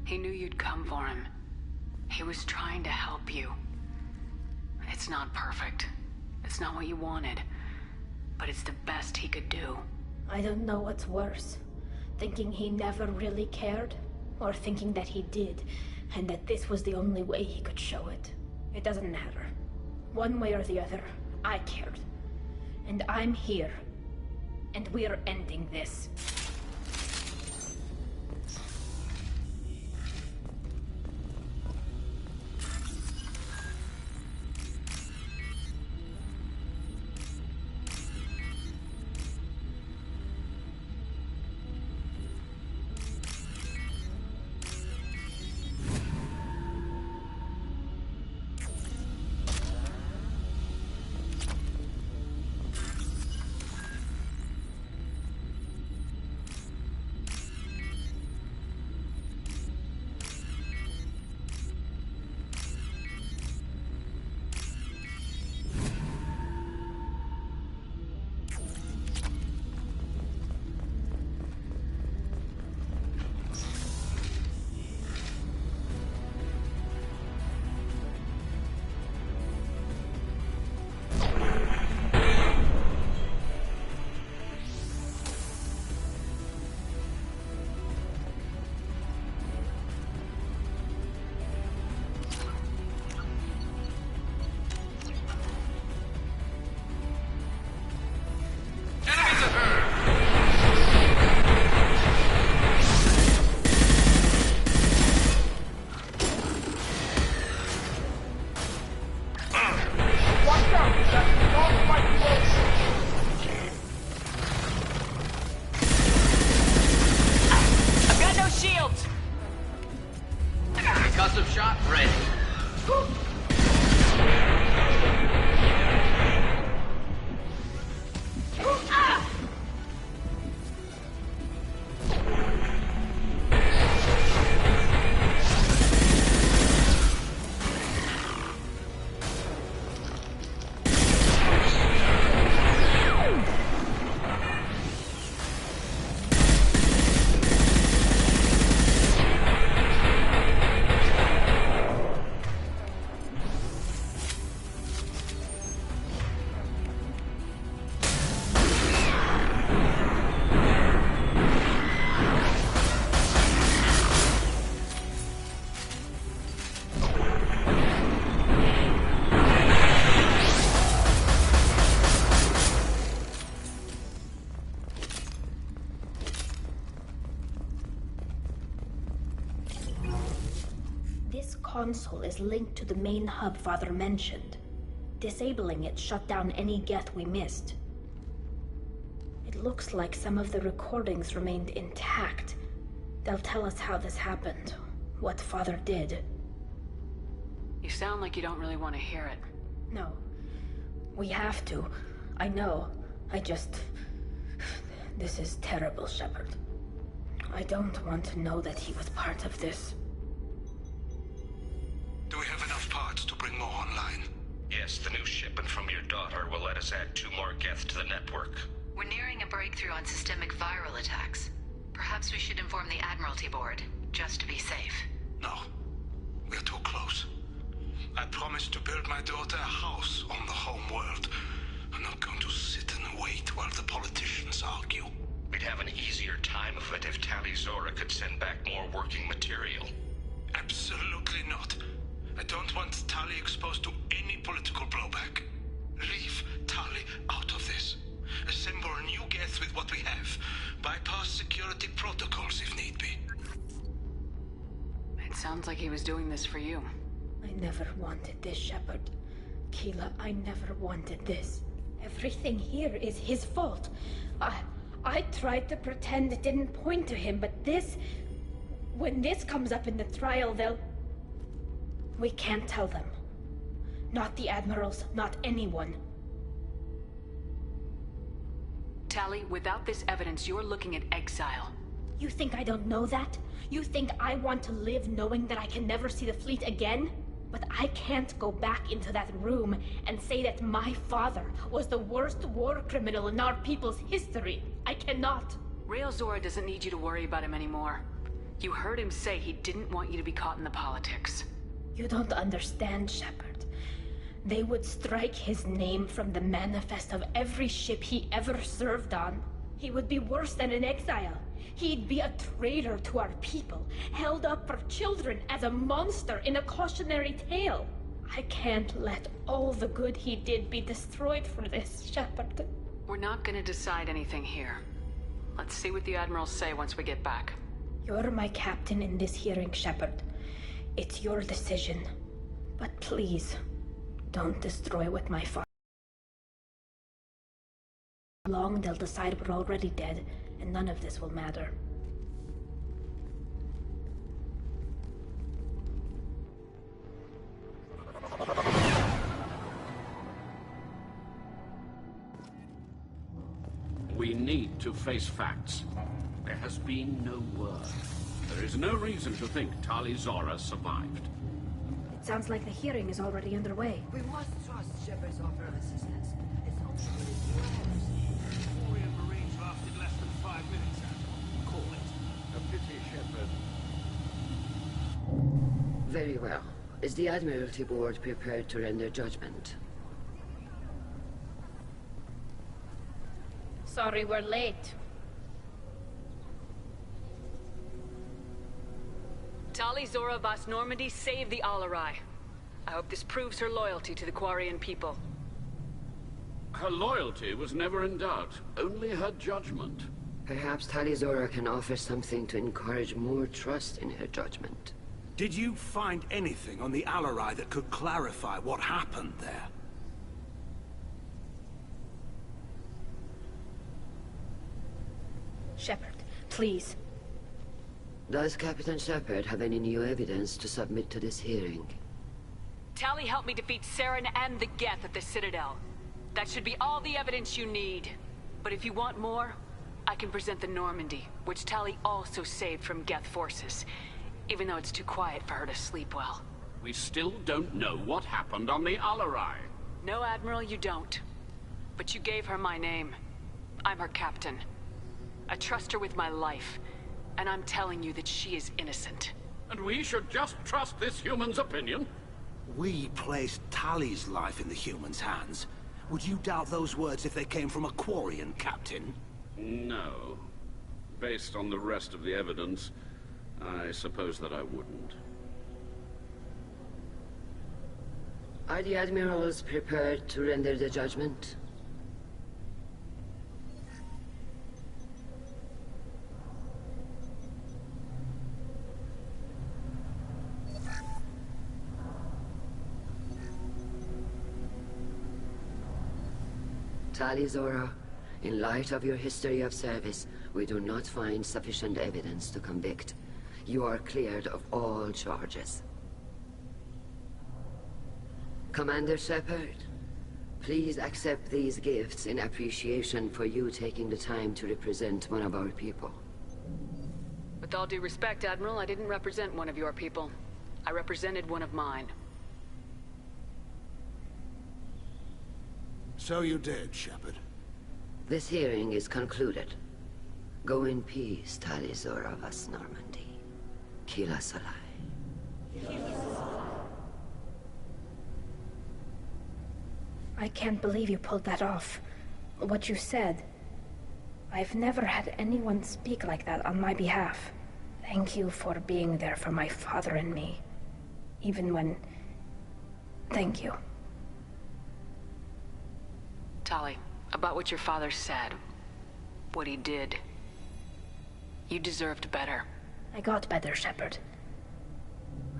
He knew you'd come for him. He was trying to help you. It's not perfect. It's not what you wanted. But it's the best he could do. I don't know what's worse. Thinking he never really cared, or thinking that he did, and that this was the only way he could show it. It doesn't matter. One way or the other, I cared. And I'm here. And we're ending this. Concussive shot ready. This console is linked to the main hub Father mentioned. Disabling it shut down any Geth we missed. It looks like some of the recordings remained intact. They'll tell us how this happened, what Father did. You sound like you don't really want to hear it. No. We have to. I know. This is terrible, Shepard. I don't want to know that he was part of this. Do we have enough parts to bring more online? Yes, the new shipment from your daughter will let us add 2 more Geth to the network. We're nearing a breakthrough on systemic viral attacks. Perhaps we should inform the Admiralty Board. just to be safe. No. We're too close. I promised to build my daughter a house on the home world. I'm not going to sit and wait while the politicians argue. We'd have an easier time of it if Tali Zora could send back more working material. Absolutely not. I don't want Tali exposed to any political blowback. Leave Tali out of this. Assemble a new Geth with what we have. Bypass security protocols if need be. It sounds like he was doing this for you. I never wanted this, Shepard. Keela, I never wanted this. Everything here is his fault. I tried to pretend it didn't point to him, but this... When this comes up in the trial, they'll... We can't tell them. Not the admirals, not anyone. Tali, without this evidence, you're looking at exile. You think I don't know that? You think I want to live knowing that I can never see the fleet again? But I can't go back into that room and say that my father was the worst war criminal in our people's history. I cannot. Rael Zora doesn't need you to worry about him anymore. You heard him say he didn't want you to be caught in the politics. You don't understand, Shepard. They would strike his name from the manifest of every ship he ever served on. He would be worse than an exile. He'd be a traitor to our people, held up for children as a monster in a cautionary tale. I can't let all the good he did be destroyed for this, Shepard. We're not gonna decide anything here. Let's see what the admirals say once we get back. You're my captain in this hearing, Shepard. It's your decision. But please, don't destroy what my father... Long they'll decide we're already dead, and none of this will matter. We need to face facts. There has been no word. There is no reason to think Tali Zora survived. It sounds like the hearing is already underway. We must trust Shepard's offer of assistance. It's Warrior Marines lasted less than 5 minutes, Admiral. Call it. A pity, Shepard. very well. Is the Admiralty Board prepared to render judgment? Sorry we're late. Tali Zora Vas Normandy saved the Alarai. I hope this proves her loyalty to the Quarian people. Her loyalty was never in doubt, only her judgment. Perhaps Tali Zora can offer something to encourage more trust in her judgment. Did you find anything on the Alarai that could clarify what happened there? Shepard, please. Does Captain Shepard have any new evidence to submit to this hearing? Tali helped me defeat Saren and the Geth at the Citadel. That should be all the evidence you need. But if you want more, I can present the Normandy, which Tali also saved from Geth forces, even though it's too quiet for her to sleep well. We still don't know what happened on the Alarai. No, Admiral, you don't. But you gave her my name. I'm her captain. I trust her with my life, and I'm telling you that she is innocent. And we should just trust this human's opinion? We placed Tali's life in the humans' hands. Would you doubt those words if they came from a Quarian, Captain? No. Based on the rest of the evidence, I suppose that I wouldn't. Are the Admirals prepared to render the judgment? Tali Zora, in light of your history of service, we do not find sufficient evidence to convict. You are cleared of all charges. Commander Shepard, please accept these gifts in appreciation for you taking the time to represent one of our people. With all due respect, Admiral, I didn't represent one of your people. I represented one of mine. So you did, Shepard. This hearing is concluded. Go in peace, Tali Zora Vas Normandy. Kila Salai. I can't believe you pulled that off. What you said. I've never had anyone speak like that on my behalf. Thank you for being there for my father and me. Even when... Thank you. Tali, about what your father said, what he did, you deserved better. I got better, Shepard.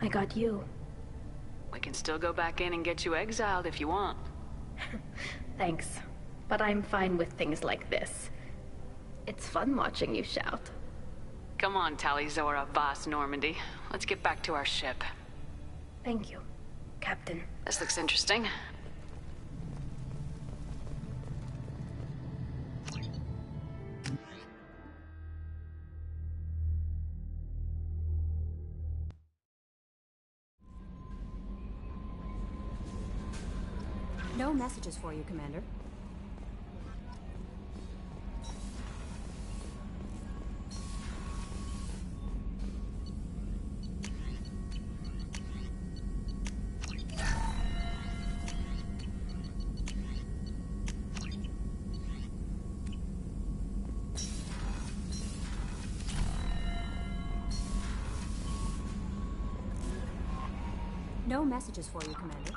I got you. We can still go back in and get you exiled if you want. Thanks, but I'm fine with things like this. It's fun watching you shout. Come on, Tali Zora, Voss Normandy. Let's get back to our ship. Thank you, Captain. This looks interesting. No messages for you, Commander. No messages for you, Commander.